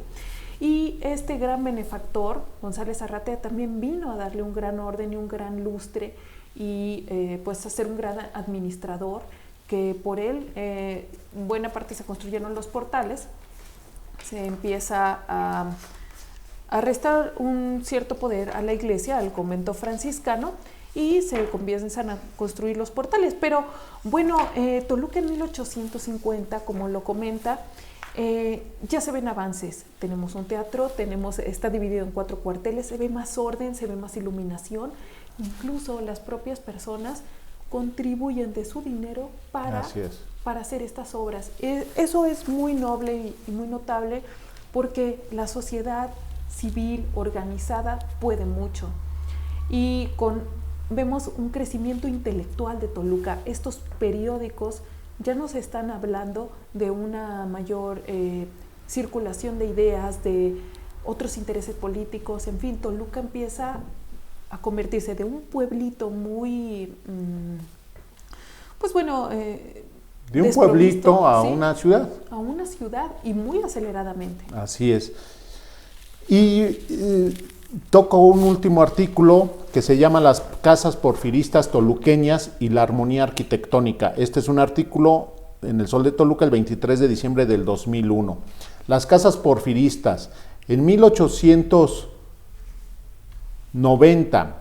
y este gran benefactor, González Arratia, también vino a darle un gran orden y un gran lustre y pues a ser un gran administrador, que por él buena parte se construyeron los portales, se empieza a restar un cierto poder a la iglesia, al convento franciscano, y se comienzan a construir los portales. Pero bueno, Toluca en 1850, como lo comenta, Ya se ven avances. Tenemos un teatro, está dividido en 4 cuarteles, se ve más orden, se ve más iluminación. Incluso las propias personas contribuyen de su dinero para hacer estas obras. Eso es muy noble y muy notable, porque la sociedad civil organizada puede mucho. Y vemos un crecimiento intelectual de Toluca. Estos periódicos ya nos están hablando de una mayor circulación de ideas, de otros intereses políticos. En fin, Toluca empieza a convertirse de un pueblito muy, de un pueblito a una ciudad. A una ciudad, y muy aceleradamente. Así es. Y toco un último artículo que se llama Las casas porfiristas toluqueñas y la armonía arquitectónica. Este es un artículo en El Sol de Toluca el 23 de diciembre del 2001. Las casas porfiristas. En 1890,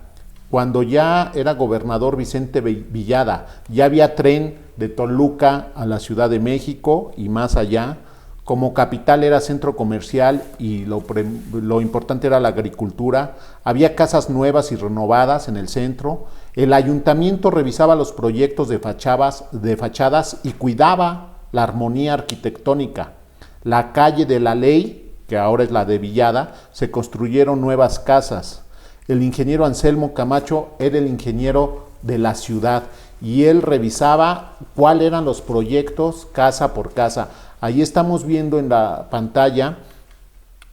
cuando ya era gobernador Vicente Villada, ya había tren de Toluca a la Ciudad de México y más allá. Como capital era centro comercial y lo importante era la agricultura. Había casas nuevas y renovadas en el centro. El ayuntamiento revisaba los proyectos de fachadas y cuidaba la armonía arquitectónica. La calle de la Ley, que ahora es la de Villada, se construyeron nuevas casas. El ingeniero Anselmo Camacho era el ingeniero de la ciudad y él revisaba cuáles eran los proyectos casa por casa. Ahí estamos viendo en la pantalla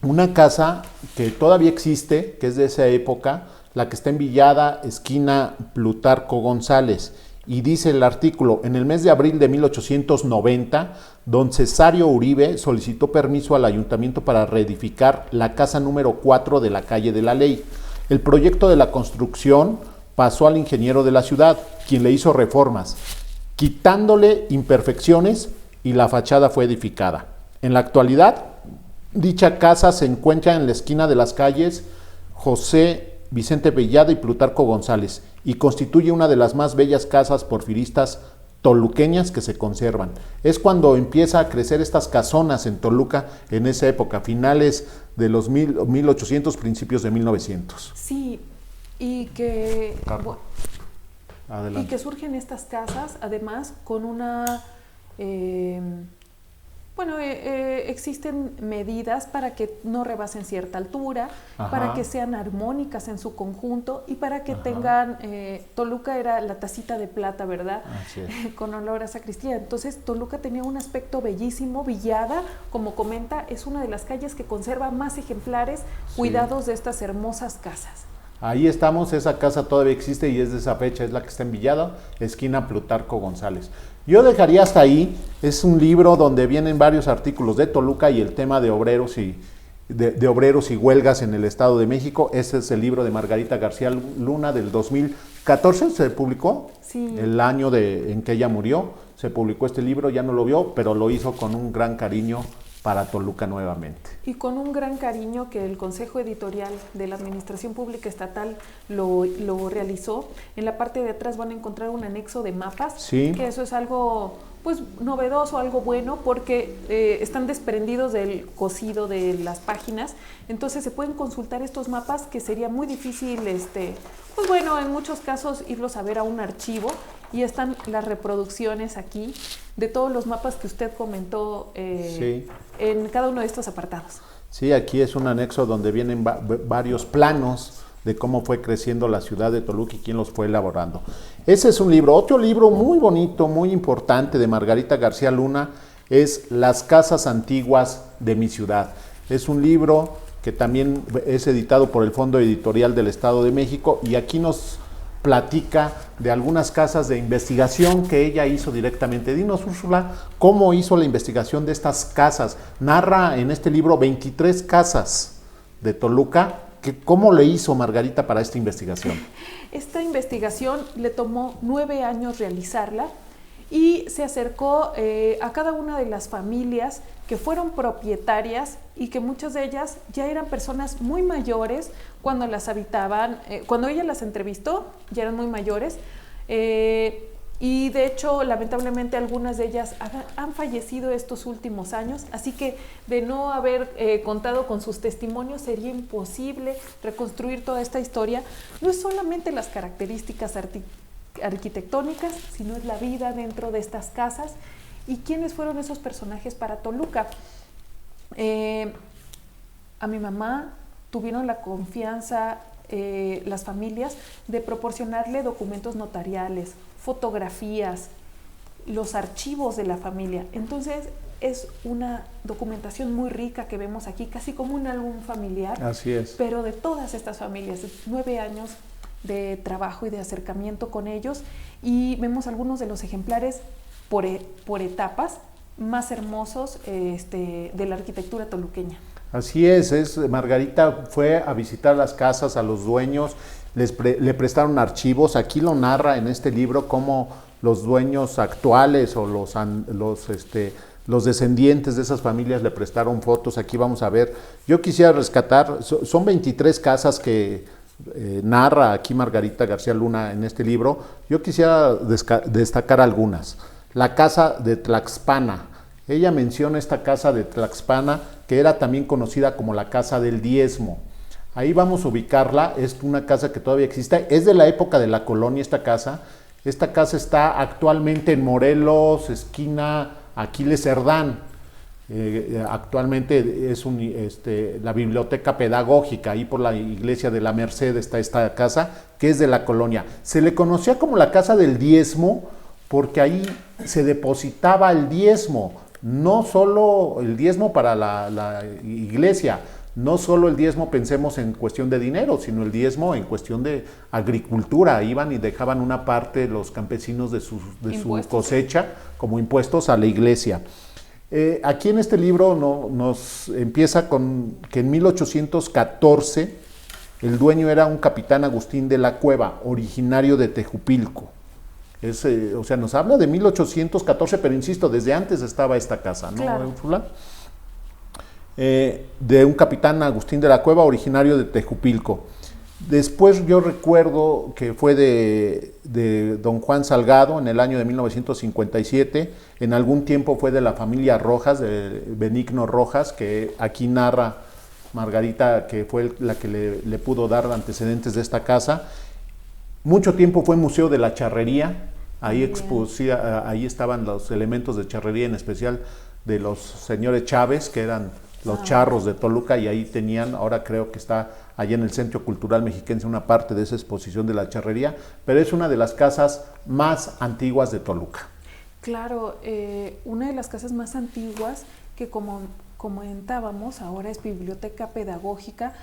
una casa que todavía existe, que es de esa época, la que está en Villada, esquina Plutarco González. Y dice el artículo: en el mes de abril de 1890, don Cesario Uribe solicitó permiso al ayuntamiento para reedificar la casa número 4 de la calle de la Ley. El proyecto de la construcción pasó al ingeniero de la ciudad, quien le hizo reformas, quitándole imperfecciones, y la fachada fue edificada. En la actualidad, dicha casa se encuentra en la esquina de las calles José Vicente Villada y Plutarco González y constituye una de las más bellas casas porfiristas toluqueñas que se conservan. Es cuando empieza a crecer estas casonas en Toluca en esa época, finales de los 1800, principios de 1900. Sí, y que surgen estas casas, además, con una... existen medidas para que no rebasen cierta altura, para que sean armónicas en su conjunto y para que tengan, Toluca era la tacita de plata, ¿verdad? Con olor a sacristía. Entonces Toluca tenía un aspecto bellísimo. Villada, como comenta, es una de las calles que conserva más ejemplares cuidados de estas hermosas casas. Ahí estamos, esa casa todavía existe y es de esa fecha, es la que está en Villada, esquina Plutarco González. Yo dejaría hasta ahí. Es un libro donde vienen varios artículos de Toluca y el tema de obreros y huelgas en el Estado de México. Ese es el libro de Margarita García Luna del 2014, se publicó, el año en que ella murió, se publicó este libro, ya no lo vio, pero lo hizo con un gran cariño para Toluca nuevamente. Y con un gran cariño que el Consejo Editorial de la Administración Pública Estatal lo realizó. En la parte de atrás van a encontrar un anexo de mapas, que eso es algo pues novedoso, algo bueno, porque están desprendidos del cosido de las páginas, entonces se pueden consultar estos mapas, que sería muy difícil, en muchos casos irlos a ver a un archivo, y están las reproducciones aquí de todos los mapas que usted comentó en cada uno de estos apartados. Sí, aquí es un anexo donde vienen varios planos de cómo fue creciendo la ciudad de Toluca y quién los fue elaborando. Ese es un libro. Otro libro muy bonito, muy importante de Margarita García Luna es Las casas antiguas de mi ciudad. Es un libro que también es editado por el Fondo Editorial del Estado de México y aquí nos platica de algunas casas de investigación que ella hizo directamente. Dinos, Úrsula, ¿cómo hizo la investigación de estas casas? Narra en este libro 23 casas de Toluca. ¿Cómo le hizo Margarita para esta investigación? Esta investigación le tomó 9 años realizarla y se acercó a cada una de las familias que fueron propietarias y que muchas de ellas ya eran personas muy mayores cuando las habitaban. Cuando ella las entrevistó, ya eran muy mayores. y de hecho lamentablemente algunas de ellas han fallecido estos últimos años, así que de no haber contado con sus testimonios sería imposible reconstruir toda esta historia. No es solamente las características arquitectónicas, sino es la vida dentro de estas casas y quiénes fueron esos personajes para Toluca. A mi mamá tuvieron la confianza las familias de proporcionarle documentos notariales, fotografías, los archivos de la familia. Entonces es una documentación muy rica que vemos aquí, casi como un álbum familiar. Así es. Pero de todas estas familias, 9 años de trabajo y de acercamiento con ellos, y vemos algunos de los ejemplares por etapas más hermosos de la arquitectura toluqueña. Así es, Margarita fue a visitar las casas a los dueños, le prestaron archivos. Aquí lo narra en este libro cómo los dueños actuales o los descendientes de esas familias le prestaron fotos. Aquí vamos a ver, yo quisiera rescatar, son 23 casas que narra aquí Margarita García Luna en este libro. Yo quisiera destacar algunas. La casa de Tlaxpana. Ella menciona esta casa de Tlaxpana, que era también conocida como la Casa del Diezmo. Ahí vamos a ubicarla, es una casa que todavía existe, es de la época de la colonia esta casa. Esta casa está actualmente en Morelos, esquina Aquiles Cerdán. Actualmente es la biblioteca pedagógica, ahí por la iglesia de la Merced está esta casa, que es de la colonia. Se le conocía como la Casa del Diezmo, porque ahí se depositaba el diezmo, no solo el diezmo para la iglesia, no solo el diezmo pensemos en cuestión de dinero, sino el diezmo en cuestión de agricultura. Iban y dejaban una parte los campesinos de su cosecha como impuestos a la iglesia. Aquí en este libro nos empieza con que en 1814 el dueño era un capitán Agustín de la Cueva, originario de Tejupilco. O sea, nos habla de 1814, pero insisto, desde antes estaba esta casa, ¿no, claro. Úrsula? De un capitán Agustín de la Cueva, originario de Tejupilco. Después yo recuerdo que fue de don Juan Salgado en el año de 1957, en algún tiempo fue de la familia Rojas, de Benigno Rojas, que aquí narra Margarita, que fue la que le pudo dar antecedentes de esta casa. Mucho tiempo fue Museo de la Charrería, ahí ahí estaban los elementos de charrería, en especial de los señores Chávez, que eran los charros de Toluca, y ahí tenían, ahora creo que está allá en el Centro Cultural Mexiquense una parte de esa exposición de la charrería, pero es una de las casas más antiguas de Toluca. Claro, una de las casas más antiguas que como comentábamos, ahora es biblioteca pedagógica,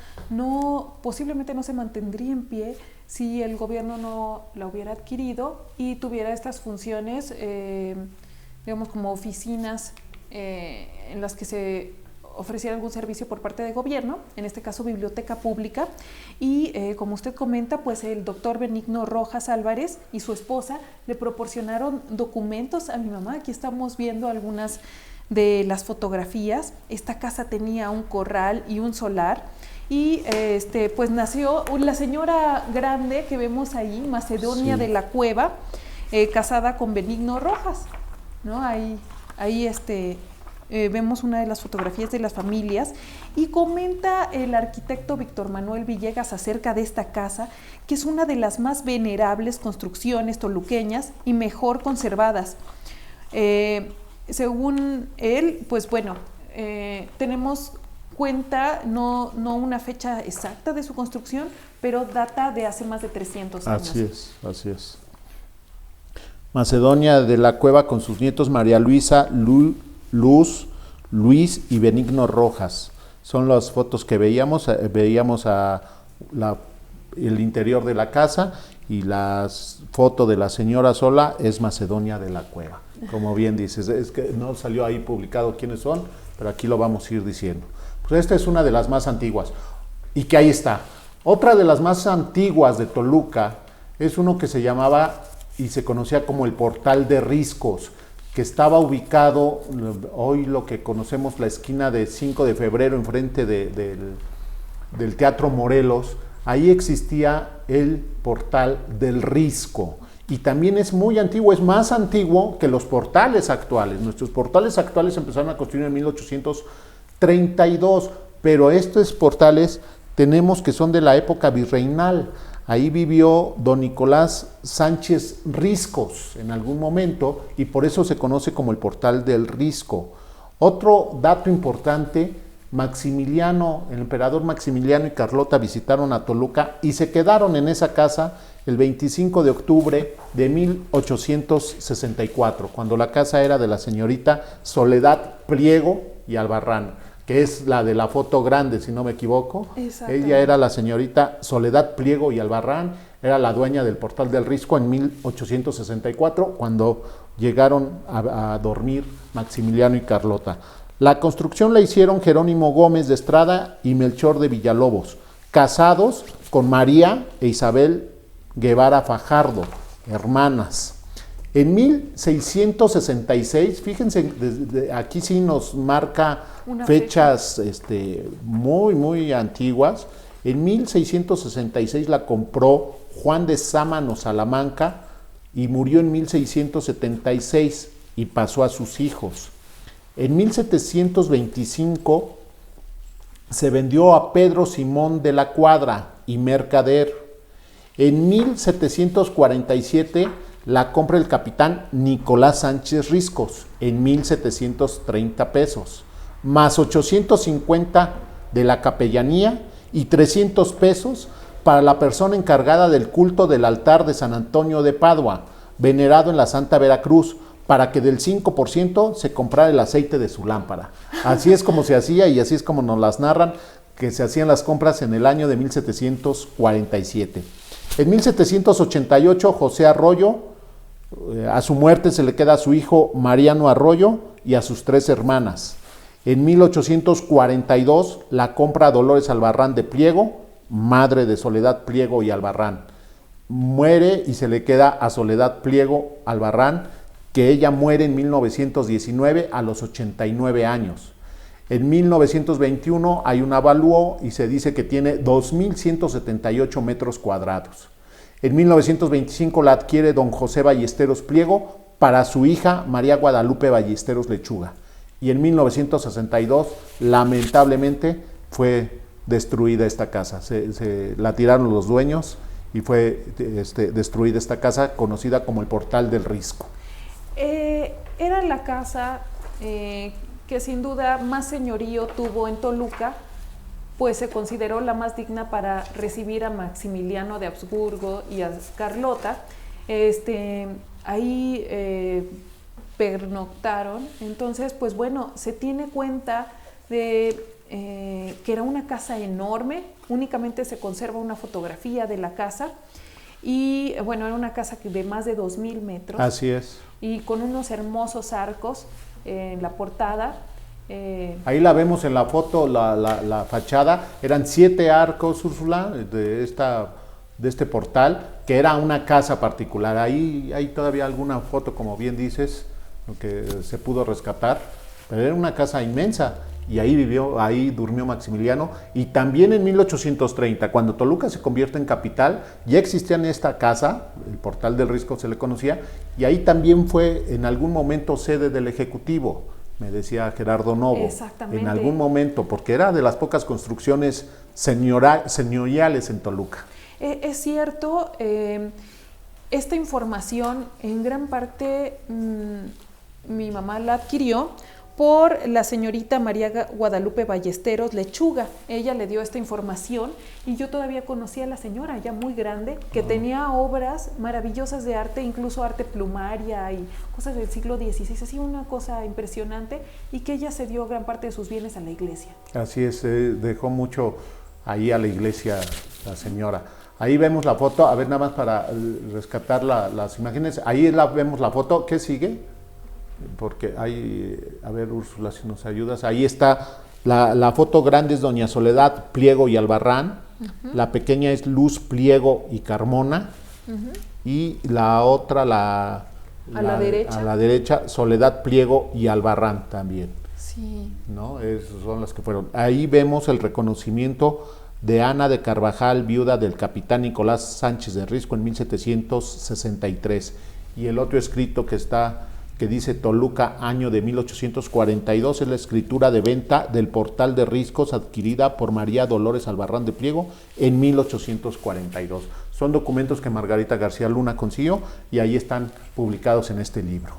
posiblemente no se mantendría en pie si el gobierno no la hubiera adquirido y tuviera estas funciones, digamos como oficinas en las que se ofreciera algún servicio por parte de gobierno, en este caso biblioteca pública, y como usted comenta, pues el doctor Benigno Rojas Álvarez y su esposa le proporcionaron documentos a mi mamá. Aquí estamos viendo algunas de las fotografías. Esta casa tenía un corral y un solar, y pues nació la señora grande que vemos ahí, Macedonia de la Cueva, casada con Benigno Rojas, ¿no? Ahí vemos una de las fotografías de las familias, y comenta el arquitecto Víctor Manuel Villegas acerca de esta casa, que es una de las más venerables construcciones toluqueñas y mejor conservadas. Según él, pues bueno, tenemos cuenta, no una fecha exacta de su construcción, pero data de hace más de 300 años. Así es. Macedonia de la Cueva con sus nietos María Luisa, Luz, Luis y Benigno Rojas. Son las fotos que veíamos el interior de la casa, y la foto de la señora sola es Macedonia de la Cueva. Como bien dices, es que no salió ahí publicado quiénes son, pero aquí lo vamos a ir diciendo. Pues esta es una de las más antiguas, y que ahí está. Otra de las más antiguas de Toluca es uno que se llamaba y se conocía como el Portal de Riscos, que estaba ubicado, hoy lo que conocemos, la esquina de 5 de febrero, enfrente del Teatro Morelos. Ahí existía el Portal del Risco, y también es muy antiguo, es más antiguo que los portales actuales. Nuestros portales actuales empezaron a construir en 1832, pero estos portales tenemos que son de la época virreinal. Ahí vivió don Nicolás Sánchez Riscos en algún momento y por eso se conoce como el Portal del Risco. Otro dato importante, Maximiliano, el emperador Maximiliano y Carlota visitaron a Toluca y se quedaron en esa casa el 25 de octubre de 1864, cuando la casa era de la señorita Soledad Pliego y Albarrán, que es la de la foto grande, si no me equivoco. Ella era la señorita Soledad Pliego y Albarrán, era la dueña del Portal del Risco en 1864, cuando llegaron a dormir Maximiliano y Carlota. La construcción la hicieron Jerónimo Gómez de Estrada y Melchor de Villalobos, casados con María e Isabel Guevara Fajardo, hermanas. En 1666, fíjense, aquí sí nos marca fechas muy antiguas. En 1666 la compró Juan de Sámano Salamanca y murió en 1676 y pasó a sus hijos. En 1725 se vendió a Pedro Simón de la Cuadra y mercader. En 1747 la compra el capitán Nicolás Sánchez Riscos en 1,730 pesos, más 850 de la capellanía y 300 pesos para la persona encargada del culto del altar de San Antonio de Padua, venerado en la Santa Veracruz, para que del 5% se comprara el aceite de su lámpara. Así es como se hacía y así es como nos las narran, que se hacían las compras en el año de 1747. En 1788, José Arroyo, a su muerte se le queda a su hijo Mariano Arroyo y a sus 3 hermanas. En 1842, la compra a Dolores Albarrán de Pliego, madre de Soledad Pliego y Albarrán. Muere y se le queda a Soledad Pliego Albarrán, que ella muere en 1919 a los 89 años. En 1921 hay un avalúo y se dice que tiene 2,178 metros cuadrados. En 1925 la adquiere don José Ballesteros Pliego para su hija María Guadalupe Ballesteros Lechuga. Y en 1962, lamentablemente, fue destruida esta casa. Se la tiraron los dueños y fue destruida esta casa, conocida como el Portal del Risco. Era la casa que sin duda más señorío tuvo en Toluca, pues se consideró la más digna para recibir a Maximiliano de Habsburgo y a Carlota. Ahí pernoctaron. Entonces, pues bueno, se tiene cuenta de que era una casa enorme. Únicamente se conserva una fotografía de la casa. Y bueno, era una casa de más de 2,000 metros. Así es. Y con unos hermosos arcos en la portada. Ahí la vemos en la foto, la fachada. Eran 7 arcos, Úrsula, de este portal, que era una casa particular. Ahí hay todavía alguna foto, como bien dices, que se pudo rescatar, pero era una casa inmensa. Y ahí durmió Maximiliano. Y también en 1830, cuando Toluca se convierte en capital, ya existía en esta casa, el Portal del Risco se le conocía, y ahí también fue en algún momento sede del Ejecutivo, me decía Gerardo Novo. Exactamente. En algún momento, porque era de las pocas construcciones señoriales en Toluca. Es cierto, esta información en gran parte mi mamá la adquirió por la señorita María Guadalupe Ballesteros Lechuga. Ella le dio esta información y yo todavía conocía a la señora, ya muy grande, que tenía obras maravillosas de arte, incluso arte plumaria y cosas del siglo XVI, así una cosa impresionante, y que ella cedió gran parte de sus bienes a la iglesia. Así es, dejó mucho ahí a la iglesia la señora. Ahí vemos la foto, a ver, nada más para rescatar las imágenes. Ahí vemos la foto. ¿Qué sigue? Porque hay, a ver, Úrsula, si nos ayudas. Ahí está la foto grande, es doña Soledad Pliego y Albarrán. La pequeña es Luz Pliego y Carmona. Y la otra, a la derecha, Soledad Pliego y Albarrán también. Sí. ¿No? Esas son las que fueron. Ahí vemos el reconocimiento de Ana de Carvajal, viuda del capitán Nicolás Sánchez de Risco en 1763. Y el otro escrito que dice Toluca, año de 1842, es la escritura de venta del portal de Riscos adquirida por María Dolores Albarrán de Pliego en 1842. Son documentos que Margarita García Luna consiguió y ahí están publicados en este libro.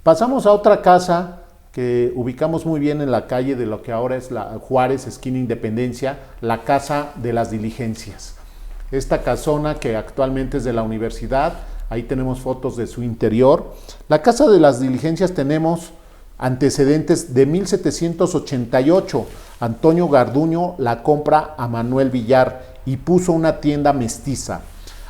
Pasamos a otra casa que ubicamos muy bien en la calle de lo que ahora es la Juárez, esquina Independencia, la Casa de las Diligencias. Esta casona que actualmente es de la universidad, ahí tenemos fotos de su interior. La Casa de las Diligencias tenemos antecedentes de 1788. Antonio Garduño la compra a Manuel Villar y puso una tienda mestiza.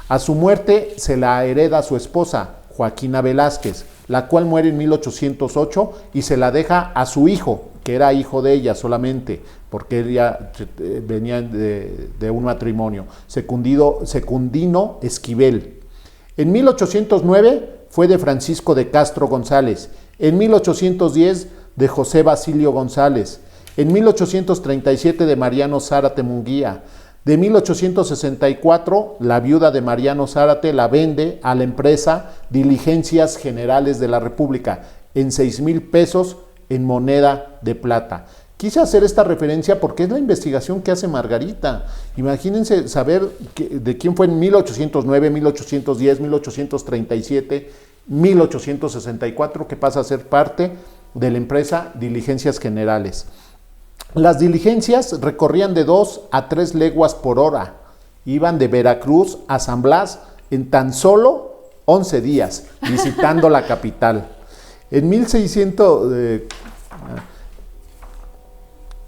A su muerte se la hereda a su esposa, Joaquina Velázquez, la cual muere en 1808 y se la deja a su hijo, que era hijo de ella solamente, porque ella venía de un matrimonio, Secundino Esquivel. En 1809 fue de Francisco de Castro González, en 1810 de José Basilio González, en 1837 de Mariano Zárate Munguía. De 1864, la viuda de Mariano Zárate la vende a la empresa Diligencias Generales de la República en 6,000 pesos en moneda de plata. Quise hacer esta referencia porque es la investigación que hace Margarita. Imagínense saber de quién fue en 1809, 1810, 1837, 1864, que pasa a ser parte de la empresa Diligencias Generales. Las diligencias recorrían de 2 a 3 leguas por hora. Iban de Veracruz a San Blas en tan solo 11 días, visitando la capital. En 1600,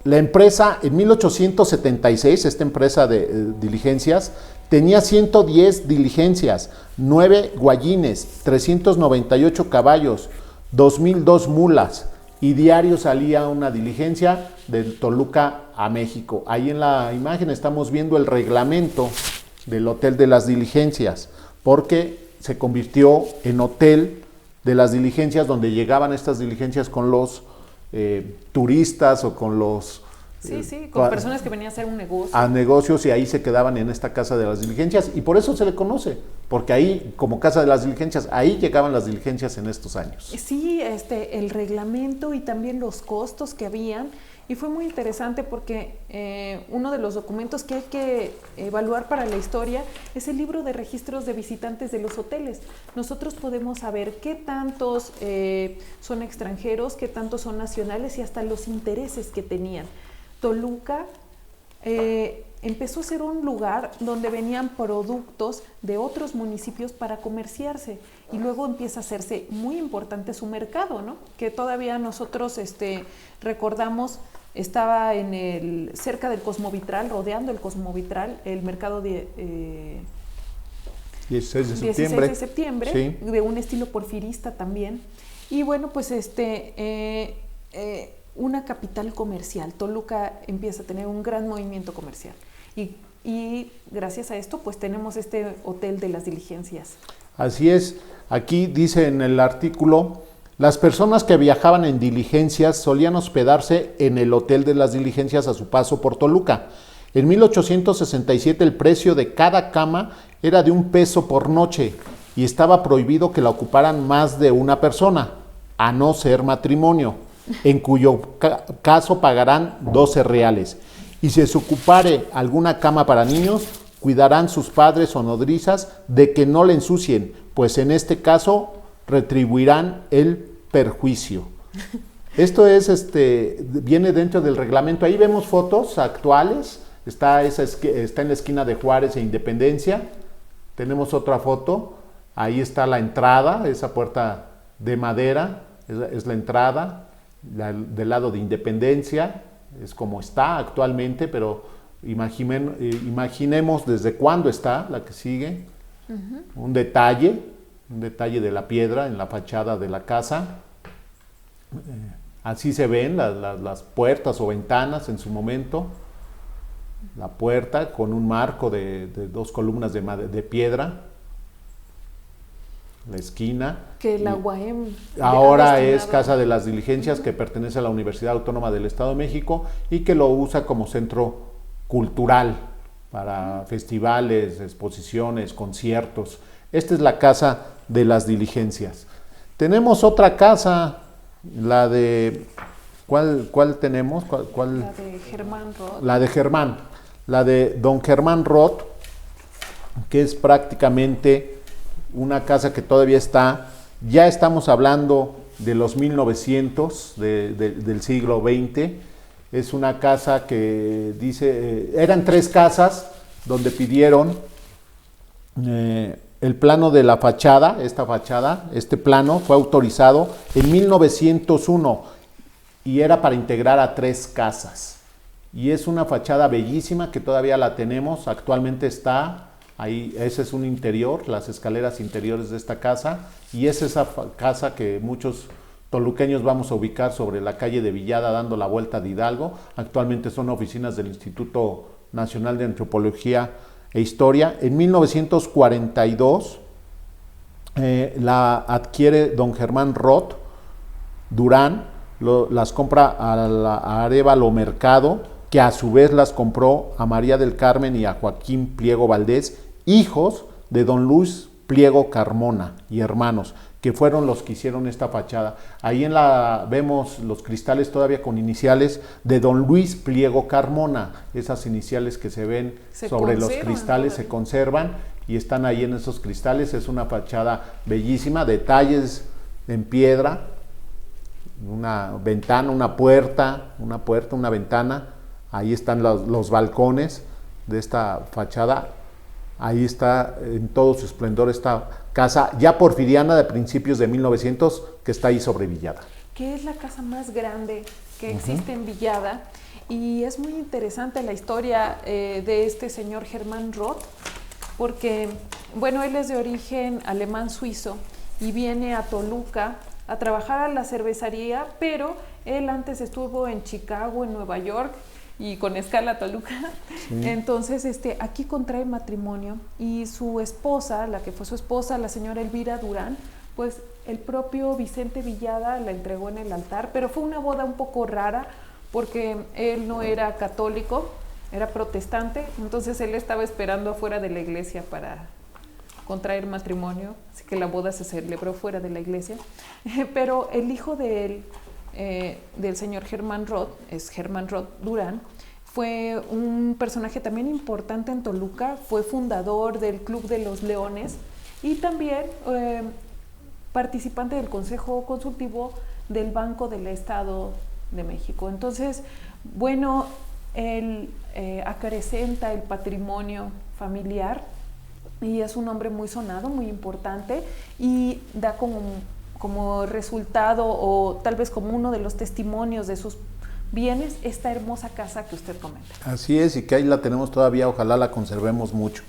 la empresa, en 1876, esta empresa de diligencias, tenía 110 diligencias, 9 guayines, 398 caballos, 2,002 mulas, y diario salía una diligencia de Toluca a México. Ahí en la imagen estamos viendo el reglamento del Hotel de las Diligencias, porque se convirtió en Hotel de las Diligencias, donde llegaban estas diligencias con los turistas o con los... con personas que venían a hacer un negocio. A negocios, y ahí se quedaban en esta Casa de las Diligencias, y por eso se le conoce, porque ahí, como Casa de las Diligencias, ahí llegaban las diligencias en estos años. Sí, el reglamento y también los costos que habían, y fue muy interesante porque uno de los documentos que hay que evaluar para la historia es el libro de registros de visitantes de los hoteles. Nosotros podemos saber qué tantos son extranjeros, qué tantos son nacionales y hasta los intereses que tenían. Toluca empezó a ser un lugar donde venían productos de otros municipios para comerciarse, y luego empieza a hacerse muy importante su mercado, ¿no? Que todavía nosotros recordamos, estaba cerca del Cosmovitral, rodeando el Cosmovitral, el mercado de 16 de septiembre, sí, de un estilo porfirista también. Y bueno, pues una capital comercial. Toluca empieza a tener un gran movimiento comercial. Y gracias a esto, pues tenemos este Hotel de las Diligencias. Así es. Aquí dice en el artículo, las personas que viajaban en diligencias solían hospedarse en el Hotel de las Diligencias a su paso por Toluca. En 1867 el precio de cada cama era de 1 peso por noche y estaba prohibido que la ocuparan más de una persona, a no ser matrimonio, en cuyo caso pagarán 12 reales. Y si se ocupare alguna cama para niños, cuidarán sus padres o nodrizas de que no le ensucien, pues en este caso retribuirán el perjuicio. Esto es, viene dentro del reglamento. Ahí vemos fotos actuales. Está en la esquina de Juárez e Independencia. Tenemos otra foto. Ahí está la entrada, esa puerta de madera, es la entrada. Del lado de Independencia, es como está actualmente, pero imaginemos desde cuándo está la que sigue. Uh-huh. Un detalle de la piedra en la fachada de la casa. Así se ven las puertas o ventanas en su momento. La puerta con un marco de 2 columnas de piedra. La esquina. Que la UAM ahora es Casa de las Diligencias, que pertenece a la Universidad Autónoma del Estado de México y que lo usa como centro cultural para festivales, exposiciones, conciertos. Esta es la casa de las diligencias. Tenemos otra casa, la de... ¿Cuál tenemos? ¿Cuál? La de Germán Roth. La de Germán, la de don Germán Roth, que es prácticamente una casa que todavía está, ya estamos hablando de los 1900, del siglo XX. Es una casa que dice, eran 3 casas donde pidieron el plano de la fachada, este plano fue autorizado en 1901 y era para integrar a 3 casas. Y es una fachada bellísima que todavía la tenemos, actualmente está ahí, ese es un interior, las escaleras interiores de esta casa, y es esa casa que muchos toluqueños vamos a ubicar sobre la calle de Villada dando la vuelta de Hidalgo. Actualmente son oficinas del Instituto Nacional de Antropología e Historia. En 1942 la adquiere don Germán Roth Durán, las compra a Arévalo Mercado, que a su vez las compró a María del Carmen y a Joaquín Pliego Valdés, hijos de don Luis Pliego Carmona y hermanos, que fueron los que hicieron esta fachada. Ahí vemos los cristales todavía con iniciales de don Luis Pliego Carmona. Esas iniciales que se ven sobre los cristales se conservan y están ahí en esos cristales. Es una fachada bellísima, detalles en piedra, una ventana, una puerta, una ventana. Ahí están los balcones de esta fachada. Ahí está en todo su esplendor esta casa ya porfiriana de principios de 1900 que está ahí sobre Villada. Que es la casa más grande que existe en Villada, y es muy interesante la historia de este señor Germán Roth, porque, bueno, él es de origen alemán-suizo y viene a Toluca a trabajar a la cervecería, pero él antes estuvo en Chicago, en Nueva York, y con escala a Toluca. Sí. Entonces aquí contrae matrimonio, y su esposa, la que fue su esposa, la señora Elvira Durán, pues el propio Vicente Villada la entregó en el altar, pero fue una boda un poco rara porque él no era católico, era protestante, entonces él estaba esperando afuera de la iglesia para contraer matrimonio, así que la boda se celebró fuera de la iglesia. Pero el hijo de él, del señor Germán Roth, es Germán Roth Durán, fue un personaje también importante en Toluca, fue fundador del Club de los Leones y también participante del Consejo Consultivo del Banco del Estado de México. Entonces, bueno, él acrecenta el patrimonio familiar y es un hombre muy sonado, muy importante, y da como resultado, o tal vez como uno de los testimonios de sus bienes, esta hermosa casa que usted comenta. Así es, y que ahí la tenemos todavía, ojalá la conservemos mucho,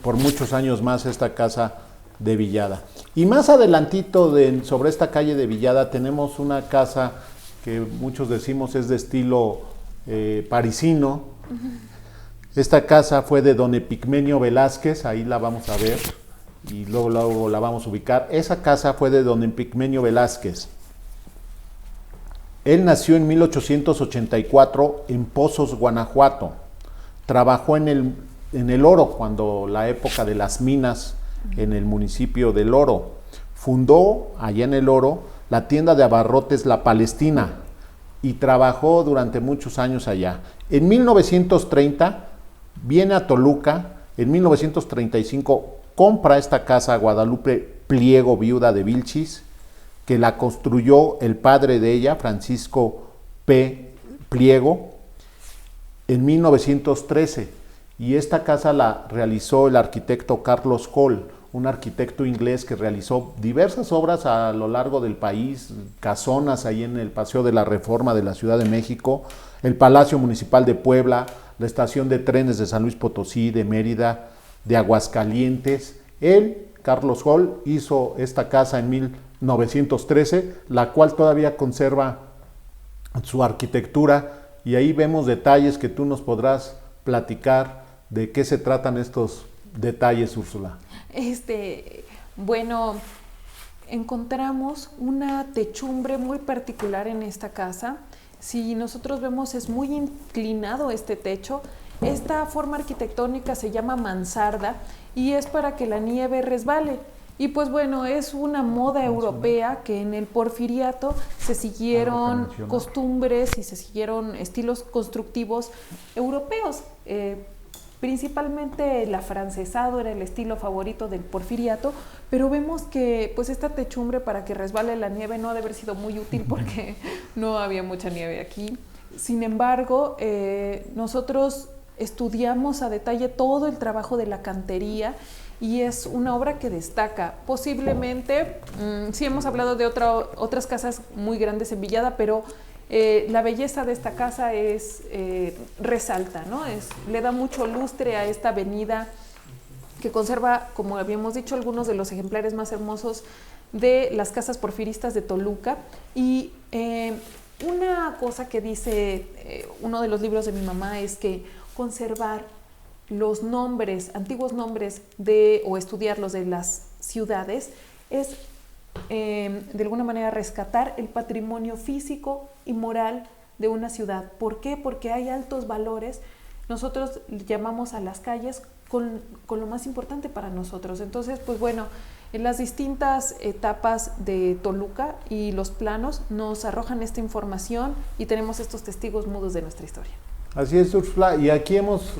por muchos años más, esta casa de Villada. Y más adelantito sobre esta calle de Villada tenemos una casa que muchos decimos es de estilo parisino. Esta casa fue de don Epigmenio Velázquez, ahí la vamos a ver y luego la vamos a ubicar. Esa casa fue de don Epigmenio Velázquez. Él nació en 1884 en Pozos, Guanajuato. Trabajó en el oro, cuando la época de las minas en el municipio del Oro. Fundó allá en el Oro la tienda de abarrotes La Palestina y trabajó durante muchos años allá. En 1930 viene a Toluca, en 1935 compra esta casa a Guadalupe Pliego, viuda de Vilchis, que la construyó el padre de ella, Francisco P. Pliego, en 1913. Y esta casa la realizó el arquitecto Carlos Hall, un arquitecto inglés que realizó diversas obras a lo largo del país, casonas ahí en el Paseo de la Reforma de la Ciudad de México, el Palacio Municipal de Puebla, la estación de trenes de San Luis Potosí, de Mérida, de Aguascalientes. Él, Carlos Hall, hizo esta casa en 1913, la cual todavía conserva su arquitectura, y ahí vemos detalles que tú nos podrás platicar de qué se tratan estos detalles, Úrsula. Bueno, encontramos una techumbre muy particular en esta casa. Si nosotros vemos, es muy inclinado este techo, Esta forma arquitectónica se llama mansarda y es para que la nieve resbale. Y pues bueno, es una moda europea que en el Porfiriato se siguieron costumbres y se siguieron estilos constructivos europeos. Principalmente el afrancesado era el estilo favorito del Porfiriato, pero vemos que pues esta techumbre para que resbale la nieve no ha de haber sido muy útil porque no había mucha nieve aquí. Sin embargo, nosotros estudiamos a detalle todo el trabajo de la cantería y es una obra que destaca. Posiblemente, sí hemos hablado de otras casas muy grandes en Villada, pero la belleza de esta casa resalta, ¿no? Le da mucho lustre a esta avenida que conserva, como habíamos dicho, algunos de los ejemplares más hermosos de las casas porfiristas de Toluca. Y una cosa que dice uno de los libros de mi mamá es que conservar los nombres, antiguos nombres o estudiarlos de las ciudades es de alguna manera rescatar el patrimonio físico y moral de una ciudad. ¿Por qué? Porque hay altos valores. Nosotros llamamos a las calles con lo más importante para nosotros. Entonces, pues bueno, en las distintas etapas de Toluca y los planos nos arrojan esta información y tenemos estos testigos mudos de nuestra historia. Así es, Úrsula, y aquí hemos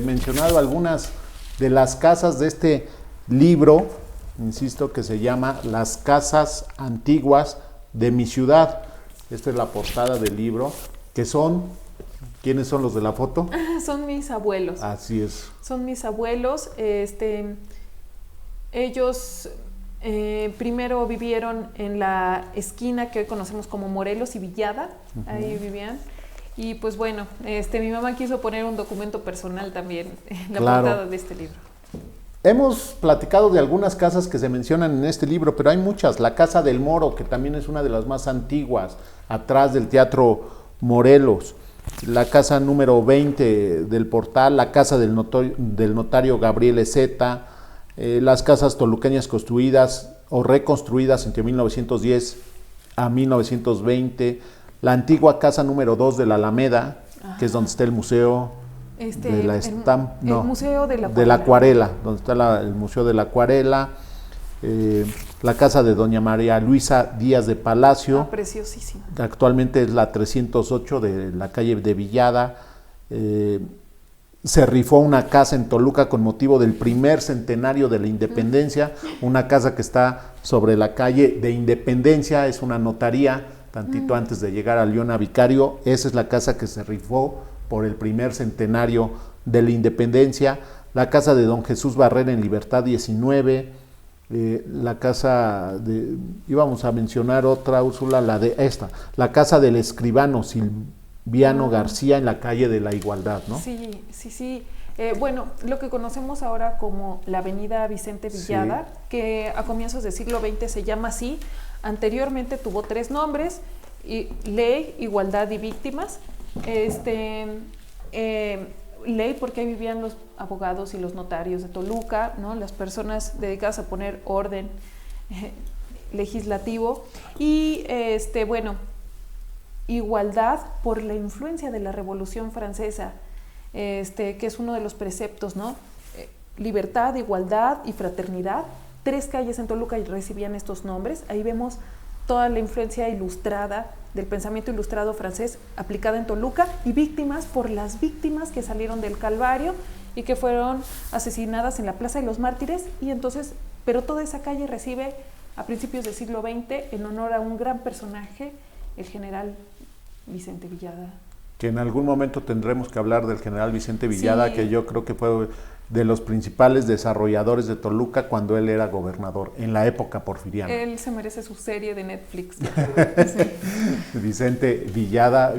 mencionado algunas de las casas de este libro, insisto, que se llama Las casas antiguas de mi ciudad. Esta es la portada del libro, que son, ¿quiénes son los de la foto? Son mis abuelos. Así es. Son mis abuelos, ellos primero vivieron en la esquina que hoy conocemos como Morelos y Villada, ahí vivían. Y pues bueno, mi mamá quiso poner un documento personal también en la portada de este libro. Hemos platicado de algunas casas que se mencionan en este libro, pero hay muchas. La Casa del Moro, que también es una de las más antiguas, atrás del Teatro Morelos. La casa número 20 del Portal, la casa del notario Gabriel Ezeta, las casas toluqueñas construidas o reconstruidas entre 1910 a 1920, la antigua casa número 2 de la Alameda, que es donde está el museo de la el museo de la acuarela, donde está el museo de la acuarela, la casa de doña María Luisa Díaz de Palacio, preciosísima. Actualmente es la 308 de la calle de Villada. Se rifó una casa en Toluca con motivo del primer centenario de la independencia, una casa que está sobre la calle de Independencia, es una notaría, tantito antes de llegar a Leona Vicario. Esa es la casa que se rifó por el primer centenario de la independencia. La casa de don Jesús Barrera en Libertad 19, la casa de, íbamos a mencionar otra, Úrsula, la casa del escribano Silviano García en la calle de la Igualdad, ¿no? Sí. Bueno, lo que conocemos ahora como la avenida Vicente Villada, que a comienzos del siglo XX se llama así. Anteriormente tuvo 3 nombres: Ley, Igualdad y Víctimas. Ley porque ahí vivían los abogados y los notarios de Toluca, ¿no? Las personas dedicadas a poner orden legislativo. Y bueno, Igualdad por la influencia de la Revolución Francesa, que es uno de los preceptos, ¿no? Libertad, igualdad y fraternidad. 3 calles en Toluca recibían estos nombres. Ahí vemos toda la influencia ilustrada del pensamiento ilustrado francés aplicada en Toluca. Y Víctimas por las víctimas que salieron del Calvario y que fueron asesinadas en la Plaza de los Mártires. Y entonces, pero toda esa calle recibe a principios del siglo XX en honor a un gran personaje, el general Vicente Villada. Que en algún momento tendremos que hablar del general Vicente Villada, que yo creo que fue de los principales desarrolladores de Toluca cuando él era gobernador, en la época porfiriana. Él se merece su serie de Netflix. Vicente Villada,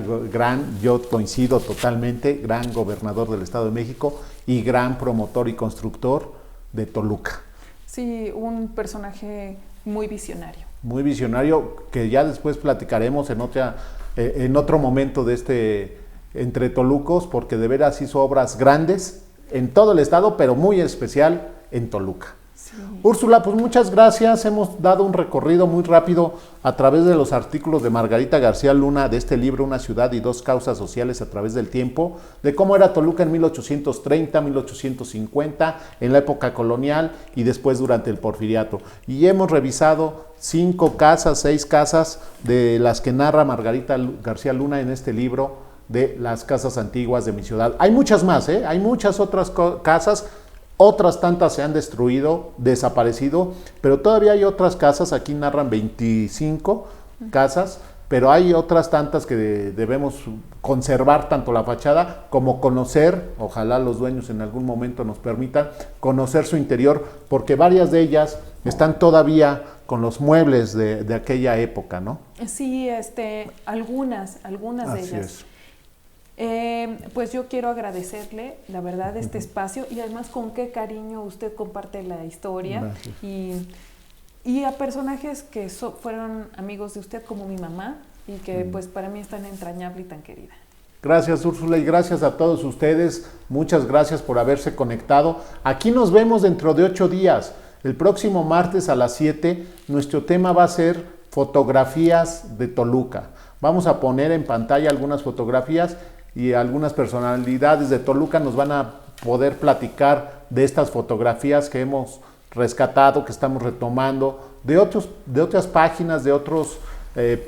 yo coincido totalmente, gran gobernador del Estado de México y gran promotor y constructor de Toluca. Sí, un personaje muy visionario. Muy visionario, que ya después platicaremos en otro momento de Entre Tolucos, porque de veras hizo obras grandes en todo el estado, pero muy especial en Toluca. Sí. Úrsula, pues muchas gracias. Hemos dado un recorrido muy rápido a través de los artículos de Margarita García Luna de este libro, Una ciudad y dos causas sociales a través del tiempo, de cómo era Toluca en 1830, 1850, en la época colonial y después durante el Porfiriato. Y hemos revisado 5 casas, 6 casas de las que narra Margarita García Luna en este libro de las casas antiguas de mi ciudad. Hay muchas más, hay muchas otras casas. Otras tantas se han destruido, desaparecido, pero todavía hay otras casas, aquí narran 25 casas, pero hay otras tantas que debemos conservar, tanto la fachada como conocer, ojalá los dueños en algún momento nos permitan conocer su interior, porque varias de ellas están todavía con los muebles de aquella época, ¿no? Sí, algunas de ellas. Es. Pues yo quiero agradecerle, la verdad, este espacio y además con qué cariño usted comparte la historia y a personajes que fueron amigos de usted como mi mamá y que pues para mí es tan entrañable y tan querida. Gracias, Úrsula, y gracias a todos ustedes. Muchas gracias por haberse conectado. Aquí nos vemos dentro de 8 días. El próximo martes a las 7, nuestro tema va a ser fotografías de Toluca. Vamos a poner en pantalla algunas fotografías y algunas personalidades de Toluca nos van a poder platicar de estas fotografías que hemos rescatado, que estamos retomando, de otras páginas, de otras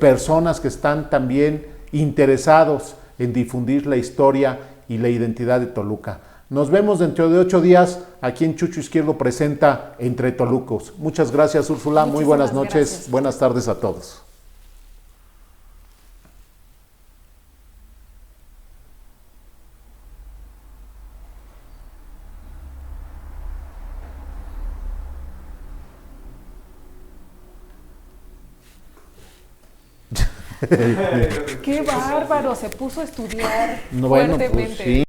personas que están también interesados en difundir la historia y la identidad de Toluca. Nos vemos dentro de 8 días aquí en Chucho Izquierdo presenta Entre Tolucos. Muchas gracias, Úrsula. Muy buenas noches. Gracias. Buenas tardes a todos. ¡Qué bárbaro! Se puso a estudiar fuertemente. Pues sí.